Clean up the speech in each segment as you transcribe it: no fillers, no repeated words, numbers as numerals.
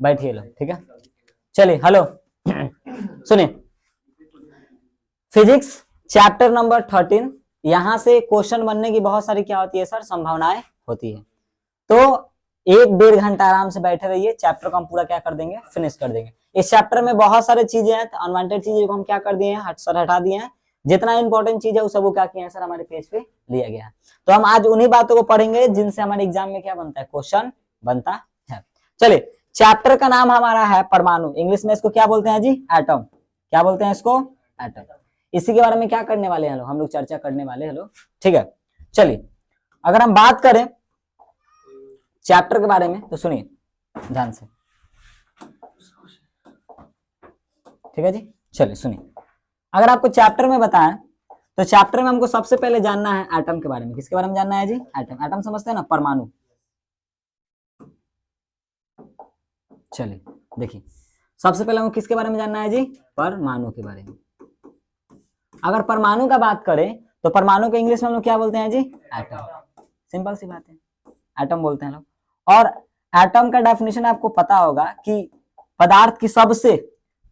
बैठिए लोग, ठीक है। चलिए हेलो सुनिए, फिजिक्स चैप्टर नंबर 13, यहां से क्वेश्चन बनने की बहुत सारी क्या होती है सर, संभावनाएं होती है। तो 1-1.5 घंटा आराम से बैठे रहिए, चैप्टर को हम पूरा क्या कर देंगे, फिनिश कर देंगे। इस चैप्टर में बहुत सारी चीजें हैं, अनवांटेड चीजें को हम क्या कर दिए हैं, हटा दिए हैं। जितना इंपॉर्टेंट चीज है उस सबको क्या किया है सर, हमारे पेज पे लिया गया है। तो हम आज उन्हीं बातों को पढ़ेंगे जिनसे हमारे एग्जाम में क्या बनता है, क्वेश्चन बनता है। चलिए, चैप्टर का नाम हमारा है परमाणु, इंग्लिश में इसको क्या बोलते हैं जी, एटम। क्या बोलते हैं इसको, एटम। इसी के बारे में क्या करने वाले हैं हम लोग चर्चा करने वाले हैं लोग, ठीक है। चलिए, अगर हम बात करें चैप्टर के बारे में तो सुनिए ध्यान से, ठीक है जी। चलिए सुनिए, अगर आपको चैप्टर में बताएं तो चैप्टर में हमको सबसे पहले जानना है एटम के बारे में। किसके बारे में जानना है जी, एटम। एटम समझते हैं ना, परमाणु। चलिए देखिए, सबसे पहले हमको किसके बारे में जानना है जी, परमाणु के बारे में। अगर परमाणु का बात करें तो परमाणु को इंग्लिश में हम लोग क्या बोलते हैं जी, एटम। सिंपल सी बात है, एटम बोलते हैं लोग। और एटम का डेफिनेशन आपको पता होगा कि पदार्थ की सबसे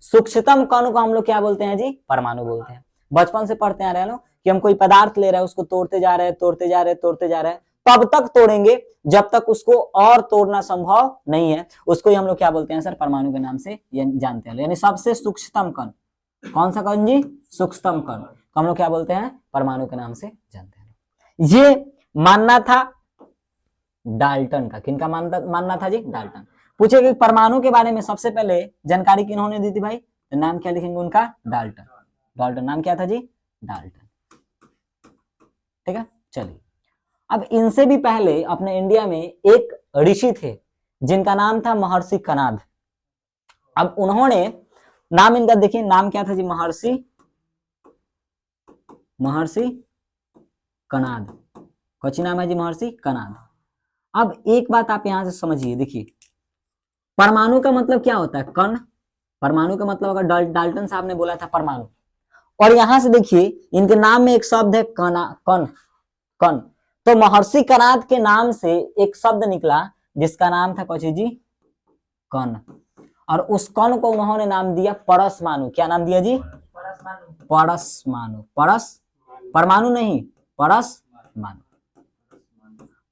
सूक्ष्मतम कण को हम लोग क्या बोलते हैं जी, परमाणु बोलते हैं। बचपन से पढ़ते आ रहे हैं लोग कि हम कोई पदार्थ ले रहे हैं, उसको तोड़ते जा रहे हैं, तोड़ते जा रहे हैं, तोड़ते जा रहे हैं, तब तक तोड़ेंगे जब तक उसको और तोड़ना संभव नहीं है। उसको ही हम लोग क्या बोलते हैं सर, परमाणु के नाम से जानते हैं। यानी सबसे सूक्ष्मतम कण, कौन सा कण जी, सूक्ष्मतम कण, हम लोग क्या बोलते हैं, परमाणु के नाम से जानते हैं। ये मानना था डाल्टन का। किनका मानना था जी, डाल्टन। पूछे कि परमाणु के बारे में सबसे पहले जानकारी किन्होंने दी थी भाई, तो नाम क्या लिखेंगे उनका, डाल्टन। डाल्टन नाम क्या था जी, डाल्टन, ठीक है। चलिए, अब इनसे भी पहले अपने इंडिया में एक ऋषि थे जिनका नाम था महर्षि कणाद। अब उन्होंने नाम इनका देखिए, नाम क्या था जी, महर्षि कणाद। कौन नाम है जी, महर्षि कणाद। अब एक बात आप यहां से समझिए, देखिए परमाणु का मतलब क्या होता है, कण। परमाणु का मतलब अगर डाल्टन साहब ने बोला था परमाणु, और यहां से देखिए इनके नाम में एक शब्द है कण, कण। तो महर्षि कणाद के नाम से एक शब्द निकला जिसका नाम था कौची जी, कण। और उस कण को उन्होंने नाम दिया परसमाणु। क्या नाम दिया जी, परसमाणु। परमाणु नहीं, परसमाणु।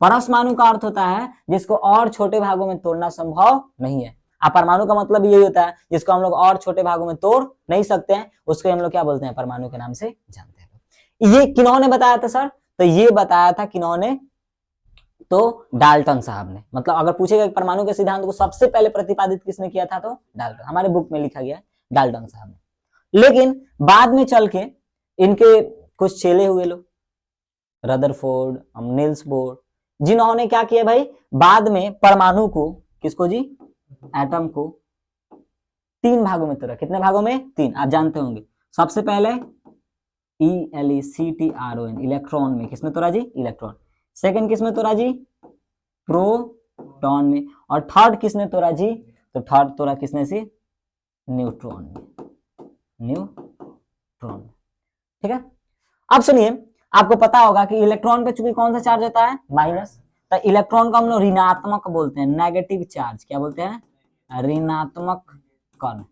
परसमाणु का अर्थ होता है जिसको और छोटे भागों में तोड़ना संभव नहीं है। परमाणु का मतलब यही होता है जिसको हम लोग और छोटे भागों में तोड़ नहीं सकते हैं, उसको हम लोग क्या बोलते हैं, परमाणु के नाम से जानते हैं। ये किन्होंने बताया था सर, तो ये बताया था किन्होंने, तो डाल्टन साहब ने। मतलब अगर पूछेगा परमाणु के सिद्धांत को सबसे पहले प्रतिपादित किसने किया था, तो डाल्टन। हमारे बुक में लिखा गया है डाल्टन साहब ने। लेकिन बाद में चल के इनके कुछ चेले हुए लोग, रदरफोर्ड, नील्स बोर, जिन्होंने क्या किया भाई, बाद में परमाणु को, किसको जी, एटम को 3 भागों में तोड़ा। कितने भागों में, 3। आप जानते होंगे, सबसे पहले ELECTRON, इलेक्ट्रॉन में। किसमें तोड़ा जी, इलेक्ट्रॉन। सेकंड किसमें तोड़ा जी, प्रोटॉन में। और थर्ड किसने तोड़ा जी, तो थर्ड तोड़ा किसने से, न्यूट्रॉन में। न्यूट्रॉन, ठीक है। अब सुनिए, आपको पता होगा कि इलेक्ट्रॉन पे चूंकि कौन सा चार्ज होता है, माइनस, तो इलेक्ट्रॉन को हम लोग ऋणात्मक बोलते हैं, नेगेटिव चार्ज। क्या बोलते हैं, ऋणात्मक कण,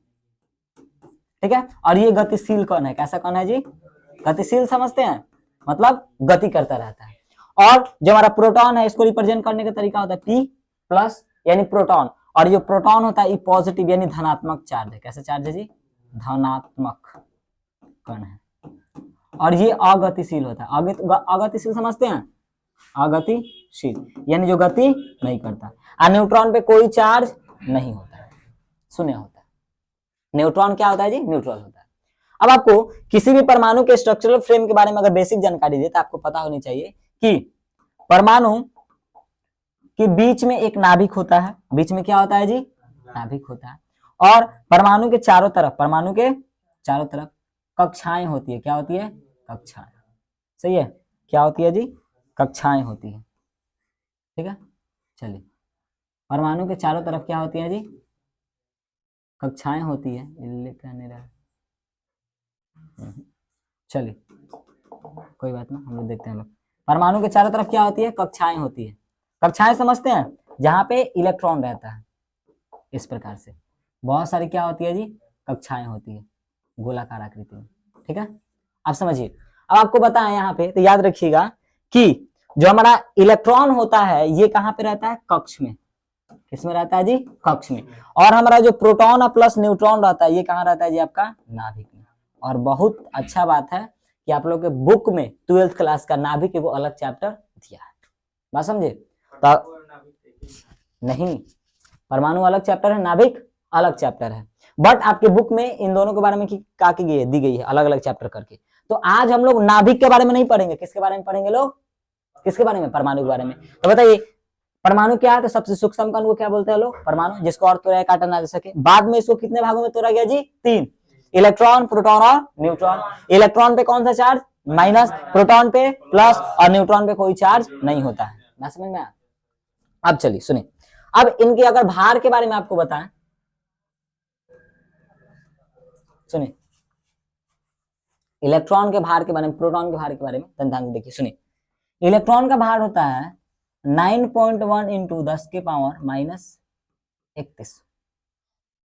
ठीक है। और ये गतिशील कण है। कैसा कण है जी, गतिशील, समझते हैं, मतलब गति करता रहता है। और जो हमारा प्रोटॉन है, इसको रिप्रेजेंट करने का तरीका होता है P+, यानी प्रोटॉन। और जो प्रोटॉन होता है पॉजिटिव, यानी धनात्मक चार्ज है। कैसा चार्ज है जी, धनात्मक कण है। और ये अगतिशील होता है। अगतिशील समझते हैं, अगतिशील यानी जो गति नहीं करता। और न्यूट्रॉन पे कोई चार्ज नहीं होता है, शून्य होता है। न्यूट्रॉन क्या होता है जी, न्यूट्रल होता है। अब आपको किसी भी परमाणु के स्ट्रक्चरल फ्रेम के बारे में अगर बेसिक जानकारी दे तो आपको पता होनी चाहिए कि परमाणु के बीच में एक नाभिक होता है। बीच में क्या होता है जी, नाभिक होता है। और परमाणु के चारों तरफ कक्षाएं होती है। क्या होती है, कक्षाएं, सही है। क्या होती है जी, कक्षाएं होती है, ठीक है। चलिए, परमाणु के चारों तरफ क्या होती है जी, कक्षाएं होती है। चलिए कोई बात ना, हम लोग देखते हैं लोग। परमाणु के चारों तरफ क्या होती है, कक्षाएं होती है। कक्षाएं समझते हैं, जहां पे इलेक्ट्रॉन रहता है, इस प्रकार से बहुत सारी क्या होती है जी, कक्षाएं होती है गोलाकार आकृति में, ठीक है। आप समझिए, अब आपको बताएं यहाँ पे तो याद रखिएगा कि जो हमारा इलेक्ट्रॉन होता है ये कहाँ पे रहता है, कक्ष में। किसमें रहता है जी, कक्ष में। और हमारा जो प्रोटॉन और प्लस न्यूट्रॉन रहता है ये कहाँ रहता है जी, आपका नाभिक में। और बहुत अच्छा बात है कि आप लोग के बुक में 12th क्लास का नाभिक एगो अलग चैप्टर दिया है, बात समझे। तो नहीं, परमाणु अलग चैप्टर है, नाभिक अलग चैप्टर है, बट आपके बुक में इन दोनों के बारे में दी गई है अलग अलग चैप्टर करके। तो आज हम लोग नाभिक के बारे में नहीं पढ़ेंगे, किसके बारे में पढ़ेंगे लोग, किसके बारे में, परमाणु के बारे में। तो बताइए परमाणु क्या है, तो सबसे सूक्ष्म कण को क्या बोलते हैं लोग, परमाणु, जिसको और तोड़ा काटा ना जा सके। बाद में इसको कितने भागों में तोड़ा गया जी, 3, इलेक्ट्रॉन, प्रोटॉन और न्यूट्रॉन। इलेक्ट्रॉन पे कौन सा चार्ज, माइनस, प्रोटॉन पे प्लस, और न्यूट्रॉन पे कोई चार्ज नहीं होता है, ना समझ में आया। अब चलिए सुनिए, अब इनके अगर भार के बारे में आपको बताएं, सुनिए इलेक्ट्रॉन के भार के बारे में, प्रोटॉन के भार के बारे में ध्यान देखिए। सुनिए, इलेक्ट्रॉन का भार होता है 9.1 इंटू 10 के पावर माइनस 31,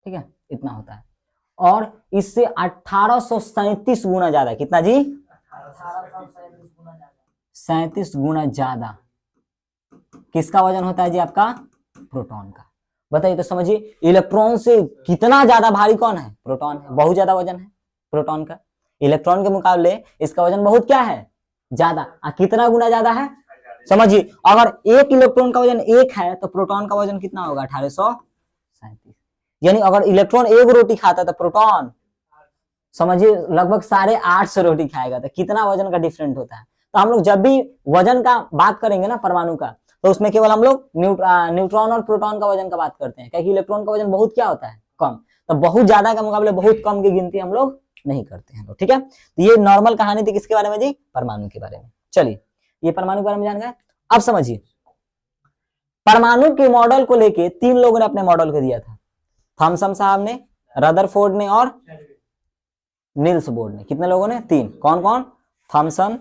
ठीक है, इतना होता है। और इससे 1837 गुना ज्यादा, कितना जी, 37 गुना ज्यादा किसका वजन होता है जी, आपका प्रोटॉन का। बताइए तो समझिए, इलेक्ट्रॉन से कितना ज्यादा भारी कौन है, प्रोटॉन है, बहुत ज्यादा वजन है प्रोटॉन का। इलेक्ट्रॉन के मुकाबले इसका वजन बहुत क्या है, ज्यादा। कितना गुना ज्यादा है, समझिए, अगर एक इलेक्ट्रॉन का वजन 1 है तो प्रोटॉन का वजन कितना होगा, 1837। यानी अगर इलेक्ट्रॉन एक रोटी खाता तो प्रोटॉन समझिए लगभग 850 रोटी खाएगा, तो कितना वजन का डिफरेंट होता है। तो हम लोग जब भी वजन का बात करेंगे ना परमाणु का, तो उसमें केवल हम लोग न्यूट्रॉन और प्रोटॉन का वजन का बात करते हैं, क्योंकि इलेक्ट्रॉन का वजन बहुत क्या होता है, कम। तो बहुत ज्यादा के मुकाबले बहुत कम की गिनती हम लोग नहीं करते हैं, ठीक है। तो ये नॉर्मल कहानी थी किसके बारे में जी, परमाणु के बारे में। चलिए, ये परमाणु के बारे में जान गए। अब समझिए, परमाणु के मॉडल को लेके 3 लोगों ने अपने मॉडल को दिया था, थॉमसन साहब ने, रदरफोर्ड ने और नील्स बोर्ड ने। कितने लोगों ने, 3। कौन कौन, थॉमसन,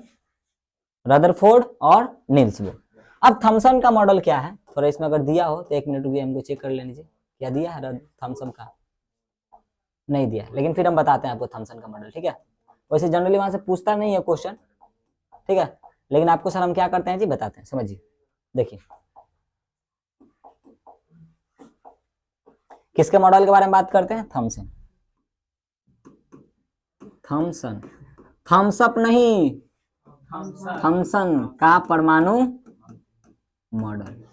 रदरफोर्ड और नील्स बोर्ड। अब थॉमसन का मॉडल क्या है, थोड़ा इसमें अगर दिया हो तो 1 मिनट रुकिए, हमको चेक कर लेने दीजिए क्या दिया है। थॉमसन का नहीं दिया, लेकिन फिर हम बताते हैं आपको थॉमसन का मॉडल, ठीक है। वैसे जनरली वहां से पूछता नहीं है क्वेश्चन, ठीक है, लेकिन आपको सर हम क्या करते हैं जी, बताते हैं, समझिए। देखिए किसके मॉडल के बारे में बात करते हैं, थॉमसन। थॉमसन, थम्सअप नहीं, थॉमसन का परमाणु मॉडल,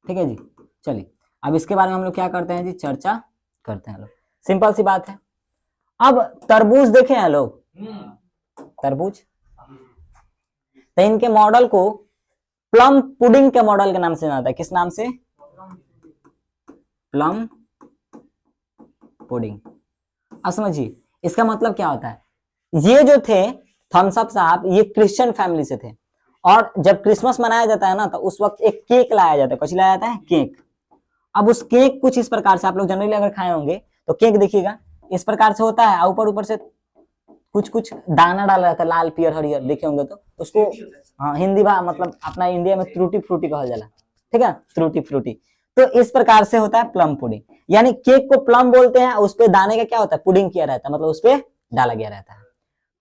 ठीक है जी। चलिए, अब इसके बारे में हम लोग क्या करते हैं जी, चर्चा करते हैं लोग। सिंपल सी बात है। अब तरबूज देखे हैं लोग, तरबूज, तो इनके मॉडल को प्लम पुडिंग के मॉडल के नाम से जाना जाता है। किस नाम से, प्लम पुडिंग। अब समझिए इसका मतलब क्या होता है। ये जो थे थम्सअप साहब, ये क्रिश्चियन फैमिली से थे, और जब क्रिसमस मनाया जाता है ना, तो उस वक्त एक केक लाया जाता है। कुछ लाया जाता है, केक। अब उस केक कुछ इस प्रकार से, आप लोग जनरली अगर खाए होंगे तो केक देखिएगा इस प्रकार से होता है, ऊपर ऊपर से कुछ कुछ दाना डाला जाता है, लाल पियर हरियर, देखे होंगे तो उसको हाँ हिंदी मतलब अपना इंडिया में ट्रूटी फ्रूटी कहा जाला, ठीक है, ट्रूटी फ्रूटी। तो इस प्रकार से होता है प्लम पुडिंग, यानी केक को प्लम बोलते हैं, उस पे दाने का क्या होता है, पुडिंग किया रहता है, मतलब उस पे डाला गया रहता है।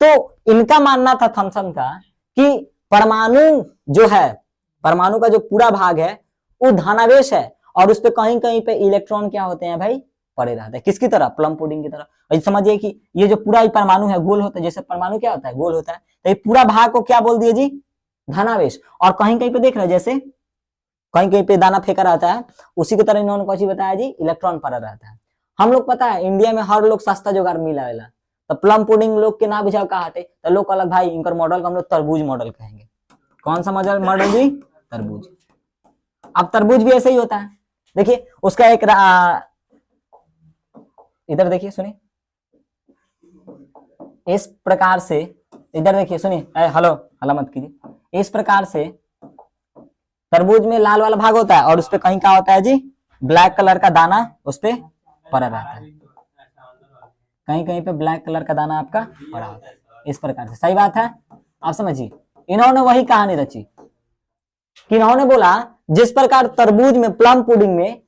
तो इनका मानना था थॉमसन का कि परमाणु जो है, परमाणु का जो पूरा भाग है वो धनावेश है, और उस पे कहीं कहीं पे इलेक्ट्रॉन क्या होते हैं भाई, पड़े रहते हैं। किसकी तरह, प्लम पुडिंग की तरह। और समझिए कि ये जो पूरा परमाणु है गोल होता है, जैसे परमाणु क्या होता है, गोल होता है, तो ये पूरा भाग को क्या बोल दिए जी, धनावेश। और कहीं कहीं पे देख रहे हैं, जैसे कहीं कहीं पे दाना फेंका रहता है, उसी की तरह इन्होंने कुछ बताया जी, इलेक्ट्रॉन पड़ा रहता है। हम लोग पता है इंडिया में हर लोग सस्ता जुगाड़ मिला, तो प्लम पुडिंग लोग के ना बुझाव कहा थे, तो लोग अलग भाई इनका मॉडल को हम लोग तरबूज मॉडल कहेंगे। कौन सा मॉडल जी, तरबूज। अब तरबूज भी ऐसे ही होता है, देखिए उसका एक इधर देखिए, सुनिए इस प्रकार से, इधर देखिए सुनिए, हेलो हला मत कीजिए। इस प्रकार से तरबूज में लाल वाला भाग होता है, और उस पे कहीं क्या होता है जी, ब्लैक कलर का दाना उस पे पड़ा रहता है, कहीं कहीं पे ब्लैक कलर का दाना आपका पड़ा होता है, इस प्रकार से। सही बात है, आप समझिए। इन्होंने वही कहानी रची कि इन्होंने बोला जिस प्रकार तरबूज में, प्लम पुडिंग में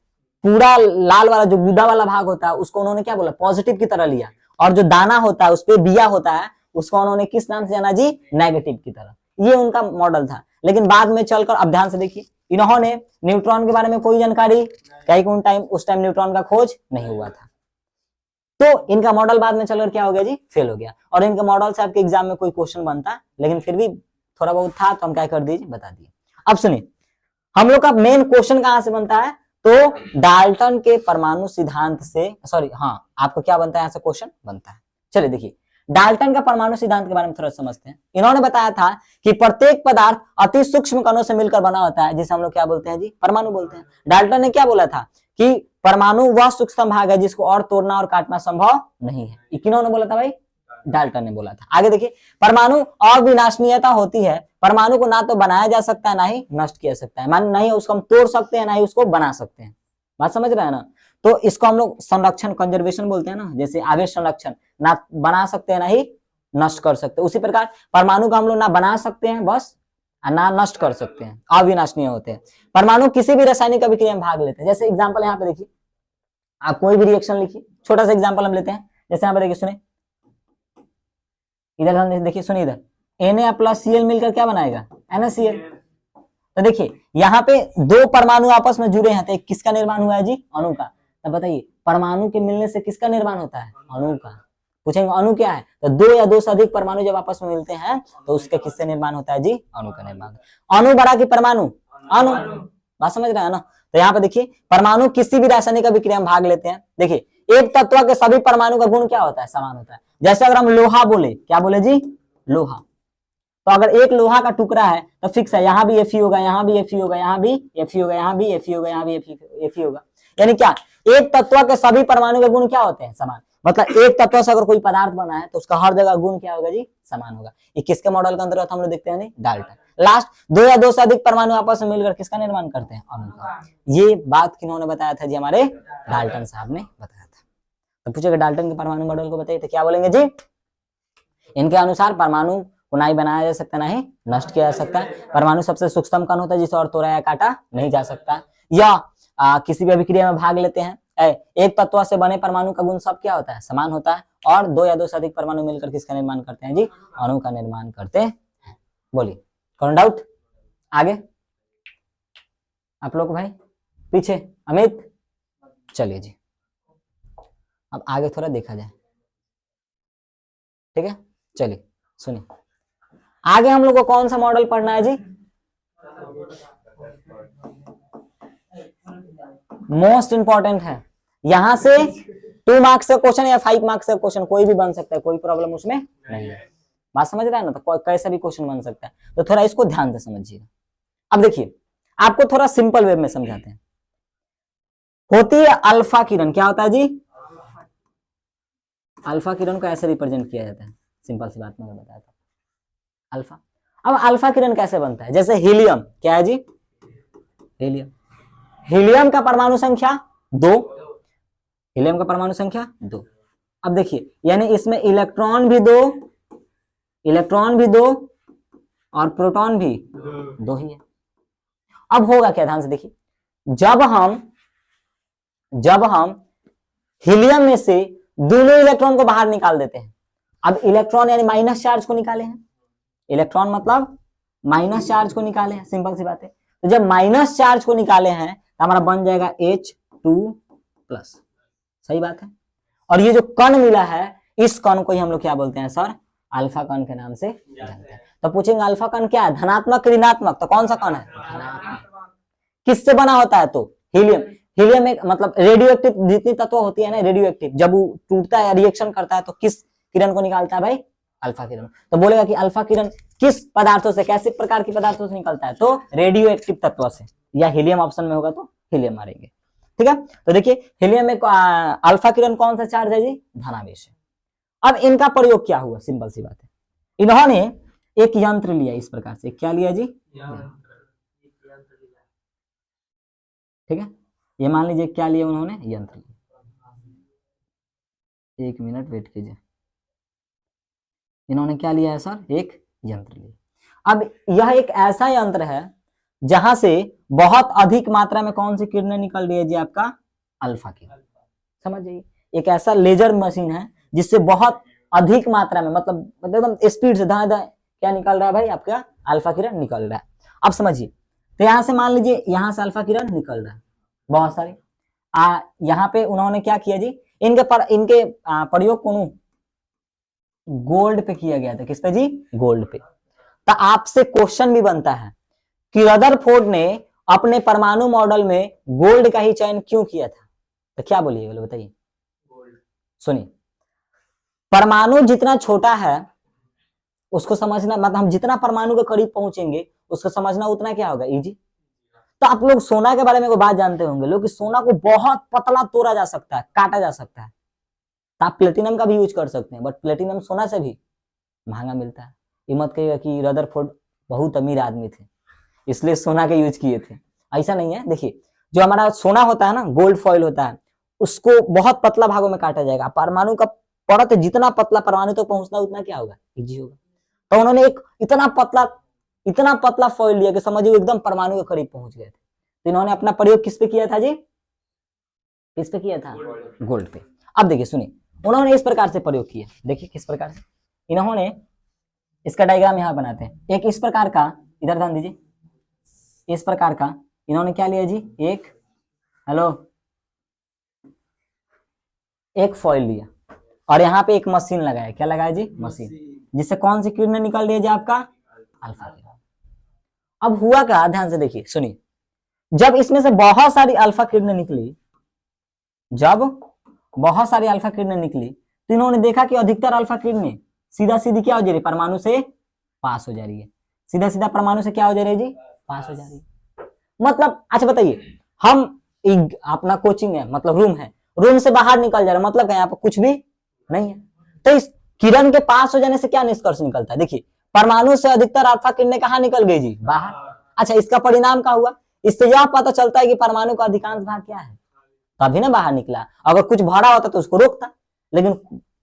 पूरा लाल वाला जो गुदा वाला भाग होता है उसको उन्होंने क्या बोला, पॉजिटिव की तरह लिया, और जो दाना होता है उस पे बिया होता है उसको उन्होंने किस नाम से जाना जी, नेगेटिव की तरह। ये उनका मॉडल था। लेकिन बाद में चलकर, अब ध्यान से देखिए, इन्होंने न्यूट्रॉन के बारे में कोई जानकारी, क्या उस टाइम न्यूट्रॉन का खोज नहीं हुआ था, तो इनका मॉडल बाद में चलकर क्या हो गया जी, फेल हो गया। और इनके मॉडल से आपके एग्जाम में कोई क्वेश्चन बनता, लेकिन फिर भी थोड़ा बहुत था तो हम क्या कर दीजिए, बता दिए। अब सुनिए, हम लोग का मेन क्वेश्चन कहां से बनता है, तो डाल्टन के परमाणु सिद्धांत से, सॉरी हाँ, आपको क्या बनता है, यहां से क्वेश्चन बनता है। चलिए देखिए, डाल्टन का परमाणु सिद्धांत के बारे में थोड़ा समझते हैं। इन्होंने बताया था कि प्रत्येक पदार्थ अति सूक्ष्म कणों से मिलकर बना होता है, जिसे हम लोग क्या बोलते हैं जी, परमाणु बोलते हैं। डाल्टन ने क्या बोला था कि परमाणु वह सूक्ष्म भाग है जिसको और तोड़ना और काटना संभव नहीं है। ये किन्होंने बोला था भाई, डाल्टन ने बोला था। आगे देखिए, परमाणु अविनाशनीयता होती है, परमाणु को ना तो बनाया जा सकता है ना ही नष्ट किया सकता है, मान नहीं उसको हम तोड़ सकते हैं ना ही उसको बना सकते हैं। बात समझ रहे हैं ना, तो इसको हम लोग संरक्षण, कंजर्वेशन बोलते हैं ना, जैसे आवेश संरक्षण, ना बना सकते हैं ना ही नष्ट कर सकते। उसी प्रकार परमाणु को हम लोग ना बना सकते हैं बस, ना नष्ट कर सकते हैं, अविनाशनीय होते हैं। परमाणु किसी भी रासायनिक अभिक्रिया में भाग लेते हैं। जैसे एग्जांपल यहाँ पे देखिए, आप कोई भी रिएक्शन लिखिए, छोटा सा एग्जांपल हम लेते हैं। जैसे यहाँ पे देखिए, सुने इधर, हम देखिए, सुनिए इधर, Na+Cl मिलकर क्या बनाएगा, NaCl। तो देखिए यहाँ पे दो परमाणु आपस में जुड़े हैं, तो एक किसका निर्माण हुआ है जी, अणु का। तो बताइए, परमाणु के मिलने से किसका निर्माण होता है, अणु का। पूछेंगे अणु क्या है, तो दो या दो से अधिक परमाणु जब आपस में मिलते हैं तो उसके किससे निर्माण होता है जी, अणु का निर्माण। अणु बड़ा कि परमाणु, अणु। बात समझ रहे हैं ना। तो यहाँ पे देखिए, परमाणु किसी भी रासायनिक अभिक्रिया में भाग लेते हैं। देखिए, एक तत्व के सभी परमाणु का गुण क्या होता है, समान होता है। जैसे अगर हम लोहा बोले, क्या बोले जी, लोहा, तो अगर एक लोहा का टुकड़ा है तो फिक्स है, यहाँ भी Fe होगा, यहाँ भी Fe होगा, यहाँ भी Fe होगा, यहाँ भी Fe होगा, यहाँ भी Fe होगा। यानी क्या, एक तत्व के सभी परमाणु के गुण क्या होते हैं, समान। मतलब एक तत्व से अगर कोई पदार्थ बना है तो उसका हर जगह गुण क्या होगा जी, समान होगा। ये किसके मॉडल के अंतर्गत हम लोग देखते हैं, डाल्टन। लास्ट, दो या दो से अधिक परमाणु आपस में मिलकर किसका निर्माण करते हैं, अणु का। ये बात किन्होंने बताया था जी, हमारे डाल्टन साहब ने बताया था। तो पूछेगा डाल्टन के परमाणु मॉडल को बताइए, तो क्या बोलेंगे जी, इनके अनुसार परमाणु को ना ही बनाया जा सकता ना ही नष्ट किया जा सकता है। परमाणु सबसे सूक्ष्म कण होता है जिसे और तोड़ा या काटा नहीं जा सकता। या किसी भी अभिक्रिया में भाग लेते हैं। एक तत्व से बने परमाणु का गुण सब क्या होता है, समान होता है। और दो या दो से अधिक परमाणु मिलकर किसका निर्माण करते हैं जी, अणु का निर्माण करते हैं। बोलिए, कौन डाउट, आगे आप लोग भाई, पीछे अमित, चलिए जी अब आगे थोड़ा देखा जाए, ठीक है। चलिए सुनिए, आगे हम लोग को कौन सा मॉडल पढ़ना है जी, मोस्ट इंपॉर्टेंट है। यहां से 2 मार्क्स का क्वेश्चन या 5 मार्क्स का क्वेश्चन कोई भी बन सकता है, कोई प्रॉब्लम उसमें नहीं है। बात समझ रहा है ना, तो कैसा भी क्वेश्चन बन सकता है, तो थोड़ा इसको ध्यान से समझिएगा। अब देखिए, आपको थोड़ा सिंपल वे में समझाते हैं। होती है अल्फा किरण, क्या होता है जी, अल्फा किरण को ऐसे रिप्रेजेंट किया जाता है, सिंपल सी बात मैंने बताया था, अल्फा। अब अल्फा किरण कैसे बनता है, जैसे हीलियम, क्या है जी, हीलियम। हीलियम का परमाणु संख्या 2, हीलियम का परमाणु संख्या 2। अब देखिए, यानी इसमें इलेक्ट्रॉन भी 2, इलेक्ट्रॉन भी 2 और प्रोटॉन भी 2 ही है। अब होगा क्या, ध्यान से देखिए, जब हम हीलियम में से दोनों इलेक्ट्रॉन को बाहर निकाल देते हैं। अब इलेक्ट्रॉन यानी माइनस चार्ज को निकाले हैं, इलेक्ट्रॉन मतलब माइनस चार्ज को निकाले हैं, सिंपल सी बात है। तो जब माइनस चार्ज को निकाले हैं तो हमारा बन जाएगा H2+, सही बात है। और ये जो कण मिला है, इस कण को ही हम लोग क्या बोलते हैं सर, अल्फा कण के नाम से जानते हैं। तो पूछेंगे अल्फा कण क्या है, धनात्मक ऋणात्मक, तो कौन सा कण है, किससे बना होता है, तो हीलियम। हीलियम एक मतलब रेडियो एक्टिव जितनी तत्व होती है ना, रेडियो एक्टिव, जब वो टूटता है रिएक्शन करता है तो किस किरण को निकालता है भाई, अल्फा किरण। तो बोलेगा कि अल्फा किरण किस पदार्थों से, कैसे प्रकार के पदार्थों से निकलता है, तो रेडियो एक्टिव तत्व से, या हीलियम ऑप्शन में होगा तो हीलियम मारेंगे, ठीक है। तो देखिए, हीलियम में अल्फा किरण कौन सा चार्ज है जी, धनावेश है। अब इनका प्रयोग क्या हुआ, सिंपल सी बात है, इन्होंने एक यंत्र लिया इस प्रकार से, क्या लिया जी, ठीक है। ये मान लीजिए क्या लिया उन्होंने, यंत्र लिया। 1 मिनट वेट कीजिए, इन्होंने क्या लिया है सर, एक यंत्र लिया। अब यह एक ऐसा यंत्र है जहां से बहुत अधिक मात्रा में कौन सी किरणें निकल रही है जी, आपका अल्फा किरण। समझ जाइए, एक ऐसा लेजर मशीन है जिससे बहुत अधिक मात्रा में मतलब एकदम स्पीड से धाए धाए क्या निकल रहा है भाई, आपका अल्फा किरण निकल रहा है। अब समझिए, तो यहां से मान लीजिए यहां से अल्फा किरण निकल रहा है बहुत सारे। यहाँ पे उन्होंने क्या किया जी, इनके प्रयोग को गोल्ड पे किया गया था। किस पे जी, गोल्ड पे। तो आपसे क्वेश्चन भी बनता है कि रदरफोर्ड ने अपने परमाणु मॉडल में गोल्ड का ही चयन क्यों किया था? तो क्या बोलिए, बोलो बताइए। सुनिए, परमाणु जितना छोटा है उसको समझना, मतलब हम जितना परमाणु के करीब पहुंचेंगे उसको समझना उतना क्या होगा, इजी। तो आप लोग सोना के बारे में कोई बात जानते होंगे लोग कि सोना को बहुत पतला तोड़ा जा सकता है, काटा जा सकता है। तो आप प्लेटिनम का भी यूज कर सकते हैं, बट प्लेटिनम सोना से भी महंगा मिलता है। ये मत कहिएगा कि रदरफोर्ड बहुत अमीर आदमी थे इसलिए सोना के यूज किए थे, ऐसा नहीं है। देखिए, जो हमारा सोना होता है ना, गोल्ड फॉइल होता है, उसको बहुत पतला भागों में काटा जाएगा। परमाणु का परत जितना पतला परमाणु तक पहुंचना उतना क्या होगा, इजी होगा। तो उन्होंने एक इतना पतला फॉइल लिया कि समझिए एकदम परमाणु के करीब पहुंच गए थे। तो इन्होंने अपना प्रयोग किस पे किया था जी, किस पे किया था, गोल्ड पे। अब देखिए सुनिए, उन्होंने इस प्रकार से प्रयोग किया। देखिए किस प्रकार से इन्होंने, इसका डायग्राम यहां बनाते हैं। एक इस प्रकार का, इधर ध्यान दीजिए, इस प्रकार का इन्होंने क्या लिया जी, एक हेलो एक फॉइल लिया और यहाँ पे एक मशीन लगाया। क्या लगाया जी, मशीन, जिससे कौन सी किरणें निकल रही है जी, आपका अल्फा किरण। अब हुआ क्या, ध्यान से देखिए सुनिए, जब इसमें से बहुत सारी अल्फा किरणें निकली, जब बहुत सारी अल्फा किरणें निकली तो इन्होंने देखा कि अधिकतर अल्फा किरणें सीधा सीधी क्या हो जा रही है, परमाणु से पास हो जा रही है। सीधा सीधा परमाणु से क्या हो जा रही है जी, पास हो जा रही है। मतलब अच्छा बताइए, हम अपना कोचिंग है, मतलब रूम है, रूम से बाहर निकल जा रहा है, मतलब यहाँ पर कुछ भी नहीं है। तो इस किरण के पास हो जाने से क्या निष्कर्ष निकलता है, देखिए परमाणु से अधिकतर अल्फा किरणें कहाँ निकल गई जी, बाहर। अच्छा, इसका परिणाम क्या हुआ, इससे यह पता चलता है कि परमाणु का अधिकांश भाग क्या है, तभी ना बाहर निकला। अगर कुछ भरा होता तो उसको रोकता, लेकिन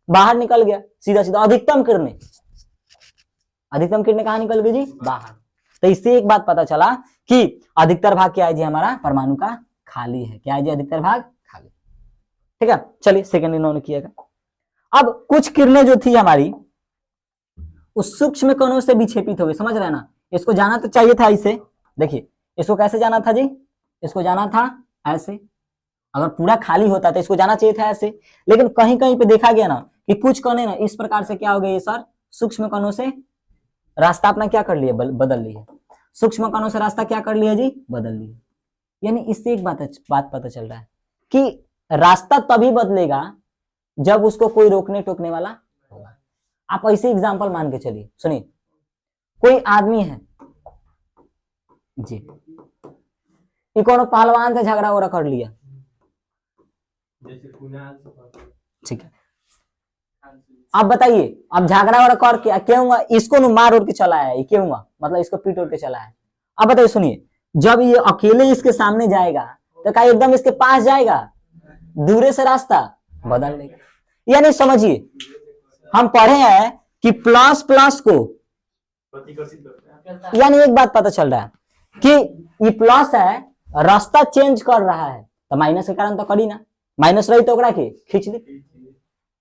बाहर निकल गया सीधा सीधा। अधिकतम किरणें कहाँ निकल गई जी, बाहर। तो इससे एक बात पता चला कि अधिकतर भाग क्या है जी, हमारा परमाणु का खाली है। क्या है जी, अधिकतर भाग खाली। ठीक है, चलिए सेकंड इन्होंने किया। अब कुछ किरणें जो थी हमारी उस सूक्ष्म कणों से विक्षेपित हो गई। समझ रहे हैं ना, इसको जाना तो चाहिए था इसे। देखिए इसको कैसे जाना था जी, इसको जाना था ऐसे। अगर पूरा खाली होता तो इसको जाना चाहिए था ऐसे, लेकिन कहीं कहीं पे देखा गया ना कि कुछ कणें ना इस प्रकार से क्या हो गए सर, सूक्ष्म कणों से रास्ता अपना क्या कर लिया, बदल लिया। सूक्ष्म कणों से रास्ता क्या कर लिया जी, बदल लिया। यानी इससे एक बात पता चल रहा है कि रास्ता तभी बदलेगा जब उसको कोई रोकने टोकने वाला होगा। आप ऐसे एग्जांपल मान के चलिए, सुनिए, कोई आदमी है जी, ये कोनो पहलवान से झगड़ा वगड़ा कर लिया, ठीक है। अब बताइए, अब झगड़ा वगड़ा करके क्यों हुआ, इसको नु मार उड़ के चला है, ये क्यों हुआ, मतलब इसको पीट उड़ के चला है। अब बताइए सुनिए, जब ये अकेले इसके सामने जाएगा तो क्या एकदम इसके पास जाएगा, दूरे से रास्ता बदल लेगा। यानी समझिए, हम पढ़े हैं कि प्लस प्लस को, यानी एक बात पता चल रहा है कि ये प्लस है, रास्ता चेंज कर रहा है, तो माइनस के कारण तो करी ना, माइनस रही तो के खींच ली,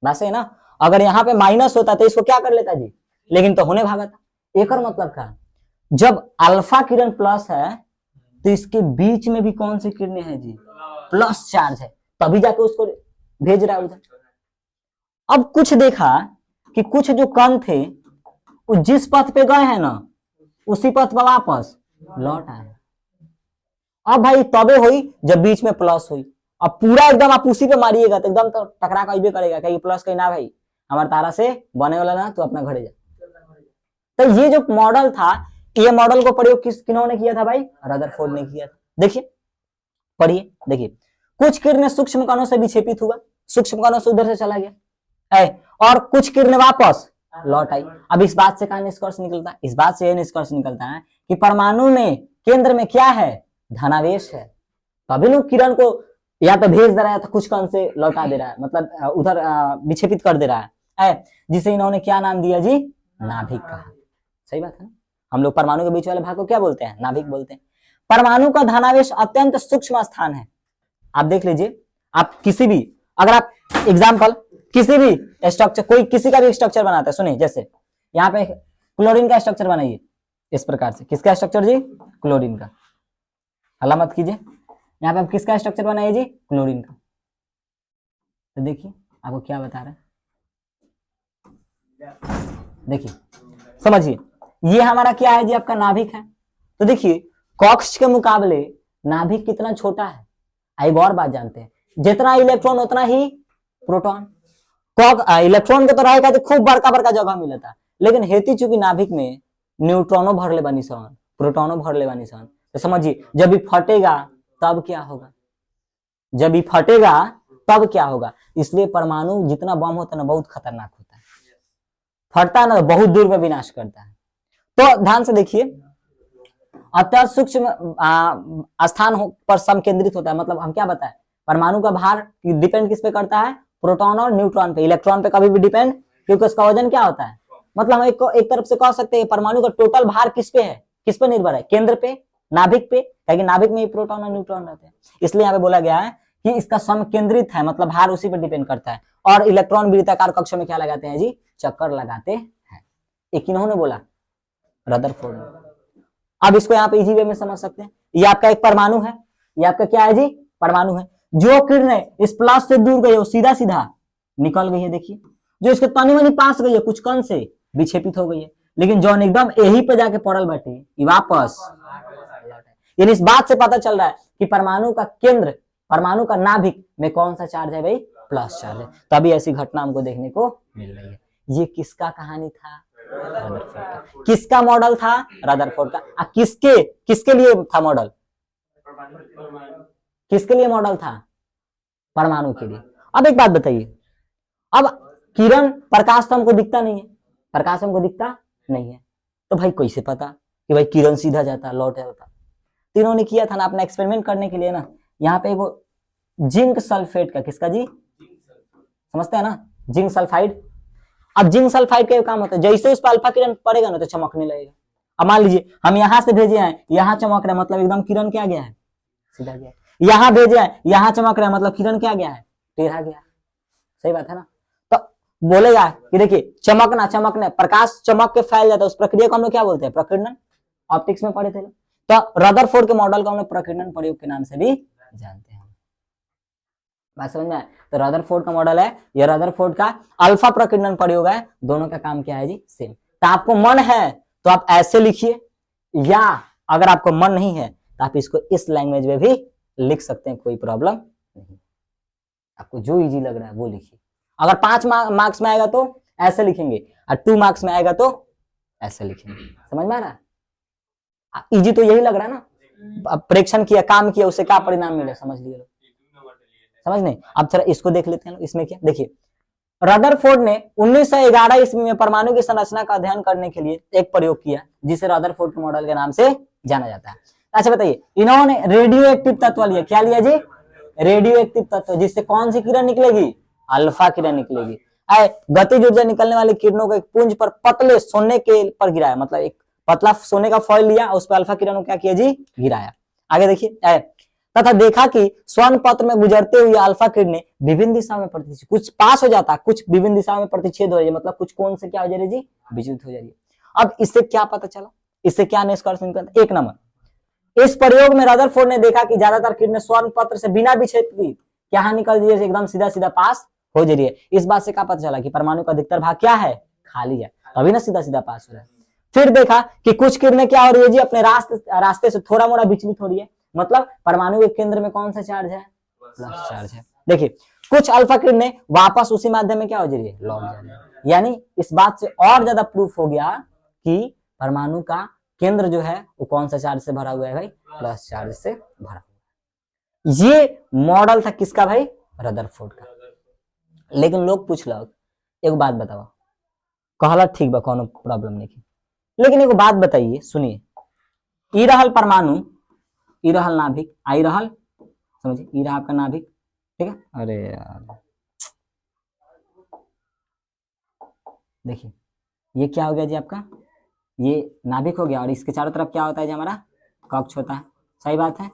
वैसे है ना। अगर यहाँ पे माइनस होता तो इसको क्या कर लेता जी, लेकिन तो होने भागा था। एक और मतलब क्या, जब अल्फा किरण प्लस है तो इसके बीच में भी कौन सी किरणें हैं जी, प्लस चार्ज है, तभी जाके उसको भेज रहा है उधर। अब कुछ देखा कि कुछ जो कण थे वो जिस पथ पे गए हैं ना उसी पथ पर वापस लौट आए। अब भाई तबे हुई जब बीच में प्लस हुई। अब पूरा एकदम आप उसी पे मारिएगा तो एकदम तो टकरा का करेगा, कहीं प्लस कहीं ना भाई हमारे तारा से बने वाला ना, तो अपना घरे जा। तो ये जो मॉडल था, ये मॉडल को प्रयोग किन्होंने किया था भाई, रदरफोर्ड ने किया था। देखिए पढ़िए, देखिए कुछ किरणें सूक्ष्म कणों से विक्षेपित हुआ, सूक्ष्म कणों से उधर से चला गया, और कुछ किरणें वापस लौट आई। अब इस बात से क्या निष्कर्ष निकलता है, इस बात से यह निष्कर्ष निकलता है कि परमाणु में केंद्र में क्या है, धनावेश है, तभी लोग किरण को या तो भेज दे रहा है तो कुछ कण से लौटा दे रहा है, मतलब उधर विक्षेपित कर दे रहा है, जिसे इन्होंने क्या नाम दिया जी, नाभिक कहा। सही बात है ना, हम लोग परमाणु के बीच वाले भाग को क्या बोलते हैं, नाभिक बोलते हैं। परमाणु का धनावेश अत्यंत सूक्ष्म स्थान है। आप देख लीजिए, आप किसी भी, अगर आप एग्जाम्पल किसी भी स्ट्रक्चर, कोई किसी का भी स्ट्रक्चर बनाता है, सुनिए जैसे यहाँ पे क्लोरीन का स्ट्रक्चर बनाइए इस प्रकार से, किसका स्ट्रक्चर जी, क्लोरीन का, हल्ला मत कीजिए, यहाँ पे आप किसका स्ट्रक्चर बनाइए जी, क्लोरीन का। तो देखिए आपको क्या बता रहे हैं, देखिए समझिए, ये हमारा क्या है जी, आपका नाभिक है। तो देखिए कॉक्स के मुकाबले नाभिक कितना छोटा है। एक और बात जानते हैं, जितना इलेक्ट्रॉन उतना ही प्रोटॉन। इलेक्ट्रॉन के तो रहेगा तो खूब बड़का बड़का जगह मिलता, लेकिन हेती चूंकि नाभिक में न्यूट्रॉनो भर ले बनी सन, प्रोटॉनो भर ले बनी सन, तो समझिए जब भी फटेगा तब क्या होगा, जब भी फटेगा तब क्या होगा। इसलिए परमाणु जितना बम होता है ना बहुत खतरनाक होता है, फटता है ना तो बहुत दूर में विनाश करता है। तो ध्यान से देखिए, अत्यंत सूक्ष्म स्थान पर समकेंद्रित होता है, मतलब हम क्या बताएं, परमाणु का भार डिपेंड किस पे करता है, प्रोटॉन और न्यूट्रॉन पे। इलेक्ट्रॉन पे कभी भी डिपेंड, क्योंकि उसका वजन क्या होता है, मतलब हम एक तरफ से कह सकते हैं परमाणु का टोटल भार किस पे है, किस पे निर्भर है, केंद्र पे, नाभिक पे, क्योंकि नाभिक में ही प्रोटॉन और न्यूट्रॉन रहते हैं। इसलिए यहाँ पे बोला गया है कि इसका समकेंद्रित है, मतलब भार उसी पर डिपेंड करता है। और इलेक्ट्रॉन वृत्ताकार कक्ष में क्या लगाते हैं जी, चक्कर लगाते हैं। एक इन्होंने बोला, रदरफोर्ड ने। अब इसको यहाँ पे इजी वे में समझ सकते हैं, ये आपका एक परमाणु है, ये आपका क्या है जी, परमाणु है। जो किरणें इस प्लस से दूर गई वो सीधा सीधा निकल गई है, देखिए जो इसके तनी मनी पास गई है कुछ कण से विक्षेपित हो गई है, लेकिन जो एकदम यही पे जाके पड़ल बैठे ये वापस। यानी इस बात से पता चल रहा है कि परमाणु का केंद्र, परमाणु का नाभिक में कौन सा चार्ज है भाई, प्लस चार्ज है। तभी ऐसी घटना हमको देखने को मिल रही है। ये किसका कहानी था, रदरफोर्ड का। किसका मॉडल था, रदरफोर्ड का। किसके किसके लिए था मॉडल, किसके लिए मॉडल था, परमाणु के लिए। अब एक बात बताइए, अब किरण प्रकाश तो हमको दिखता नहीं है, प्रकाश हमको दिखता नहीं है, तो भाई कैसे पता कि भाई किरण सीधा जाता लौट जाता। तो इन्होंने किया था ना अपना एक्सपेरिमेंट करने के लिए ना, यहाँ पे वो जिंक सल्फेट का, किसका जी, समझते हैं ना, जिंक सल्फाइड। अब जिंक सल्फाइड का काम होता है जैसे उस पर अल्फा किरण पड़ेगा ना तो चमकने लगेगा। अब मान लीजिए हम यहाँ से भेजे हैं, यहाँ चमक रहा है, मतलब एकदम किरण क्या गया है, सीधा गया। यहाँ भेजे हैं, यहाँ चमक रहा है, मतलब किरण क्या गया है, टेढ़ा गया। सही बात है ना। तो बोलेगा कि देखिए चमकना चमकना, प्रकाश चमक के फैल जाता है, उस प्रक्रिया को हम लोग क्या बोलते हैं, प्रकीर्णन। ऑप्टिक्स में पढ़े थे। तो रदरफोर्ड के मॉडल को हम लोग प्रकीर्णन प्रयोग के नाम से भी जानते हैं। बात समझ में आए। तो रदरफोर्ड का मॉडल है, यह रदरफोर्ड का अल्फा प्रकीर्णन प्रयोग है। दोनों का काम क्या है जी, सेम। तो आपको मन है तो आप ऐसे लिखिए, या अगर आपको मन नहीं है तो आप इसको इस लैंग्वेज में भी लिख सकते हैं, कोई प्रॉब्लम नहीं। आपको जो इजी लग रहा है वो लिखिए। अगर 5 मार्क्स में आएगा तो ऐसे लिखेंगे, और 2 मार्क्स में आएगा तो ऐसे लिखेंगे। समझ में आ रहा है, इजी तो यही लग रहा है ना। परीक्षण किया, काम किया, उससे क्या परिणाम मिले, समझ लिए, समझ नहीं। अब थोड़ा इसको देख लेते हैं, इसमें क्या, देखिए रदरफोर्ड ने 1911 ईस्वी में परमाणु की संरचना का अध्ययन करने के लिए एक प्रयोग किया, जिसे रदरफोर्ड के मॉडल के नाम से जाना जाता है। अच्छा बताइए, इन्होंने रेडियो एक्टिव तत्व लिया, क्या लिया जी, रेडियो एक्टिव तत्व, जिससे कौन सी किरण निकलेगी, अल्फा किरण निकलेगी। गतिज ऊर्जा निकलने वाली किरणों को एक पुंज पर पतले सोने के पर गिराया, मतलब एक पतला सोने का फॉइल लिया, उस पर अल्फा किरणों को क्या किया जी, गिराया। आगे देखिए, तथा देखा कि स्वर्ण पत्र में गुजरते हुए अल्फा किरणें विभिन्न दिशाओं में प्रतिच्छेद, कुछ पास हो जाता, कुछ विभिन्न दिशाओं में प्रतिच्छेद हो रही है, मतलब कुछ कोण से क्या हो जा रही है जी, विचलित हो जा रही है। अब इससे क्या पता चला, इससे क्या निष्कर्ष निकलता, एक नंबर, इस प्रयोग में रदरफोर्ड ने देखा कि ज्यादातर किरणें स्वर्ण पत्र से बिना विच्छेद की क्या निकल रही है, एकदम सीधा सीधा पास हो जा रही है। इस बात से क्या पता चला कि परमाणु का अधिकतर भाग क्या है, खाली है, तभी ना सीधा सीधा पास हो रहा है। फिर देखा कि कुछ किरणें क्या हो रही है जी, अपने रास्ते से थोड़ा मोड़ा विचलित हो रही है, मतलब परमाणु के केंद्र में कौन सा चार्ज है, प्लस चार्ज है। देखिए कुछ अल्फा किरणें वापस उसी माध्यम में क्या हो जा रही है, लौट जा रही है। यानी इस बात से और ज्यादा प्रूफ हो गया कि परमाणु का केंद्र जो है वो कौन सा चार्ज से भरा हुआ है भाई, प्लस चार्ज से भरा हुआ है। ये मॉडल था किसका भाई, रदरफोर्ड का। लेकिन लोग पूछ लो, एक बात बताओ, कहला ठीक बा, कोनो प्रॉब्लम नहीं, लेकिन एक बात बताइए, सुनिए, ई रहल परमाणु, ई रहल नाभिक, आई रहल, समझिए, ई रहा आपका नाभिक, ठीक है। अरे यार देखिए ये क्या हो गया जी, आपका ये नाभिक हो गया, और इसके चारों तरफ क्या होता है जी, हमारा कक्ष होता है। सही बात है।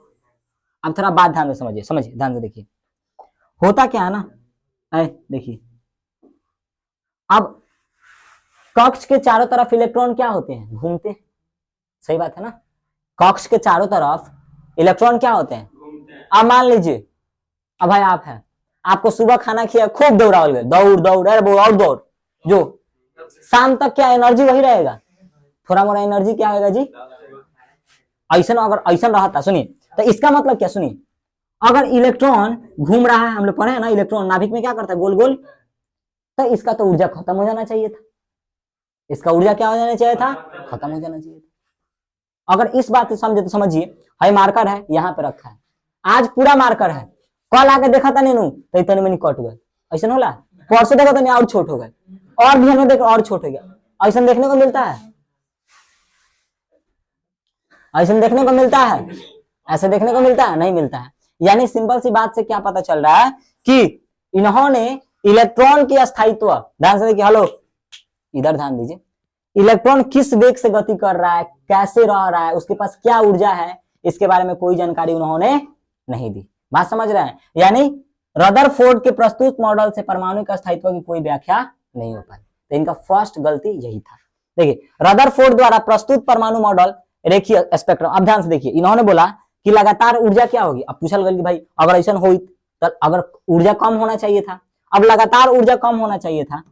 अब थोड़ा बात ध्यान से समझिए, समझिए ध्यान से देखिए, होता क्या है ना, देखिए अब कक्ष के चारों तरफ इलेक्ट्रॉन क्या होते हैं, घूमते हैं, सही बात है ना। कक्ष के चारों तरफ इलेक्ट्रॉन क्या होते हैं। अब मान लीजिए, अब भाई आप है, आपको सुबह खाना किया, खूब दौड़ाओगे, दौड़ दौड़ अरे और दौड़, जो शाम तक क्या एनर्जी वही रहेगा, थोड़ा मोड़ा एनर्जी क्या होगा जी। ऐसा अगर ऐसा रहा था, सुनिए, तो इसका मतलब क्या, सुनिए, अगर इलेक्ट्रॉन घूम रहा है, हम लोग पढ़े हैं ना, इलेक्ट्रॉन नाभिक में क्या करता है, गोल गोल, तो इसका तो ऊर्जा खत्म हो जाना चाहिए था, इसका ऊर्जा क्या हो जाना चाहिए था, खत्म हो जाना चाहिए था। अगर इस बात को समझे तो समझिए, भाई मार्कर है यहाँ पे रखा है, आज पूरा मार्कर है, कल आके देखा था नहीं तो इतने में कट गए, ऐसा होला, परसों देखा था नहीं और छोट हो गए, और भी हमें देखो और छोट हो गया, ऐसा देखने को मिलता है, ऐसा देखने को मिलता है, ऐसे देखने को मिलता है, नहीं मिलता है। यानी सिंपल सी बात से क्या पता चल रहा है कि इन्होंने इलेक्ट्रॉन की स्थायित्व, ध्यान से देखिए, हेलो इधर ध्यान दीजिए, इलेक्ट्रॉन किस वेग से गति कर रहा है, कैसे रह रहा है, उसके पास क्या ऊर्जा है, इसके बारे में कोई जानकारी उन्होंने नहीं दी। बात समझ रहे हैं, यानी रदरफोर्ड के प्रस्तुत मॉडल से परमाणु का स्थायित्व की कोई व्याख्या नहीं हो पाई, तो इनका फर्स्ट गलती यही था। देखिए रदरफोर्ड द्वारा प्रस्तुत परमाणु मॉडल रेखीय स्पेक्ट्रम, अब ध्यान से देखिए, इन्होंने बोला कि लगातार ऊर्जा क्या होगी, अब पूछा गया कि भाई अगर ऐसा हो तो अगर ऊर्जा कम होना चाहिए था, अब लगातार ऊर्जा कम होना चाहिए था,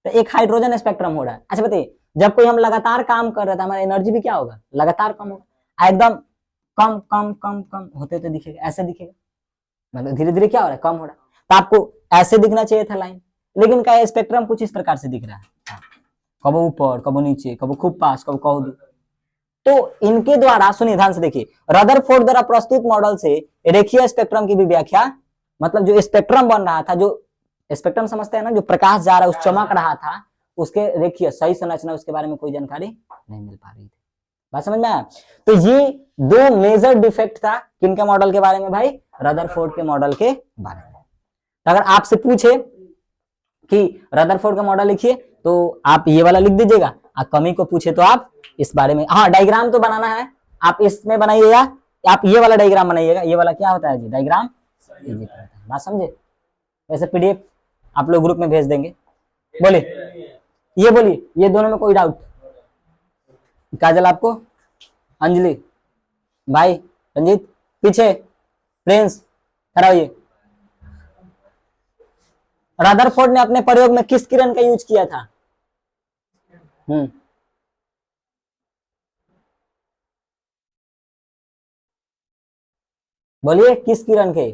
तो एक हाइड्रोजन स्पेक्ट्रम हो रहा है। अच्छा बताइए, जब कोई हम लगातार काम कर रहे थे, हमारा एनर्जी भी क्या होगा, लगातार कम होगा, एकदम कम कम कम कम होते तो दिखेगा, ऐसे दिखेगा, मतलब धीरे धीरे क्या हो रहा है, कम हो रहा है, तो आपको ऐसे दिखना चाहिए था लाइन, लेकिन क्या स्पेक्ट्रम कुछ इस प्रकार से दिख रहा है, कबो ऊपर कबो नीचे, कबो खूब पास कबो कहो दूर। तो इनके द्वारा, सुनिए ध्यान से देखिए, रदरफोर्ड द्वारा प्रस्तुत मॉडल से रेखीय स्पेक्ट्रम की भी व्याख्या, मतलब जो स्पेक्ट्रम बन रहा था, जो स्पेक्ट्रम समझते हैं ना, जो प्रकाश जा रहा है, उस चमक रहा था, उसके रेखीय सही संरचना, उसके बारे में कोई जानकारी नहीं मिल पा रही थी। बात समझ में आया। तो ये दो मेजर डिफेक्ट था किनके मॉडल के बारे में भाई, रदरफोर्ड के मॉडल के बारे में। अगर आपसे पूछे कि रदरफोर्ड का मॉडल लिखिए, तो आप ये वाला लिख दीजिएगा, कमी को पूछे तो आप इस बारे में, हाँ डायग्राम तो बनाना है, आप इसमें बनाइएगा, आप ये वाला डायग्राम बनाइएगा, ये वाला क्या होता है जी, डायग्राम, बात समझे। वैसे पीडीएफ आप लोग ग्रुप में भेज देंगे। बोलिए, ये बोलिए, ये दोनों में कोई डाउट, काजल आपको, अंजलि भाई, रंजीत पीछे, प्रिंस खड़ा होइए। रदरफोर्ड ने अपने प्रयोग में किस किरण का यूज किया था, बोलिए किस किरण के,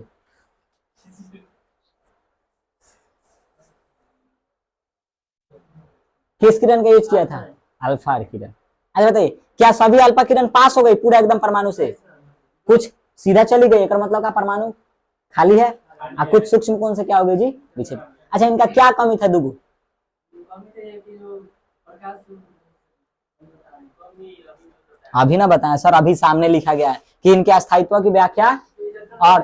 किस किरण का यूज किया था, अल्फा किरण। अच्छा बताइए, क्या सभी अल्फा किरण पास हो गई पूरा एकदम परमाणु से, कुछ सीधा चली गई, मतलब का परमाणु खाली है, कुछ सूक्ष्म कोण से क्या हो गई जी, पीछे। अच्छा इनका क्या कमी था दुगु, अभी ना बताएं सर, अभी सामने लिखा गया है कि इनके अस्थायित्व की व्याख्या और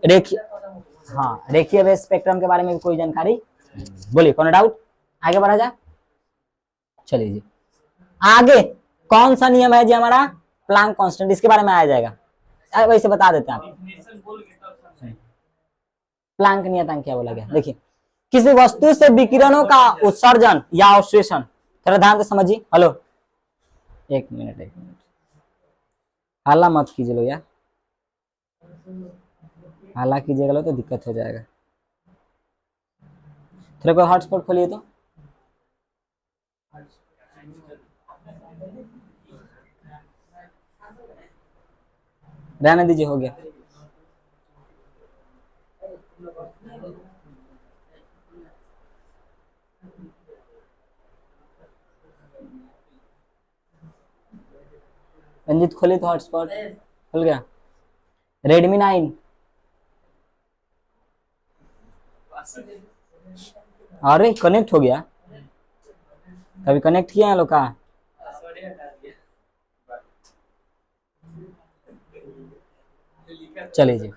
रेखीय, हाँ रेखीय वेव स्पेक्ट्रम के बारे में कोई जानकारी। बोलिए कौन डाउट, आगे बढ़ा जाए, चलिए जी आगे। कौन सा नियम है जी हमारा, प्लांक कांस्टेंट, इसके बारे में आ जाएगा, वैसे बता देते हैं आप, प्लांक नियतांक क्या बोला गया। देखिए किसी वस्तु से विकिरणों का उत्सर्जन या अवशोषण, थोड़ा ध्यान से समझिए, हेलो एक मिनट, हल्ला मत कीजिए लो यार, हल्ला कीजिएगा लो तो दिक्कत हो जाएगा। थोड़ा कोई हॉटस्पॉट खोलिए तो, रहने दीजिए, हो गया। रंजीत खोले तो हॉटस्पॉट, खुल गया, रेडमी 9, अरे कनेक्ट हो गया, कभी कनेक्ट किया है लोग का, चलिए जी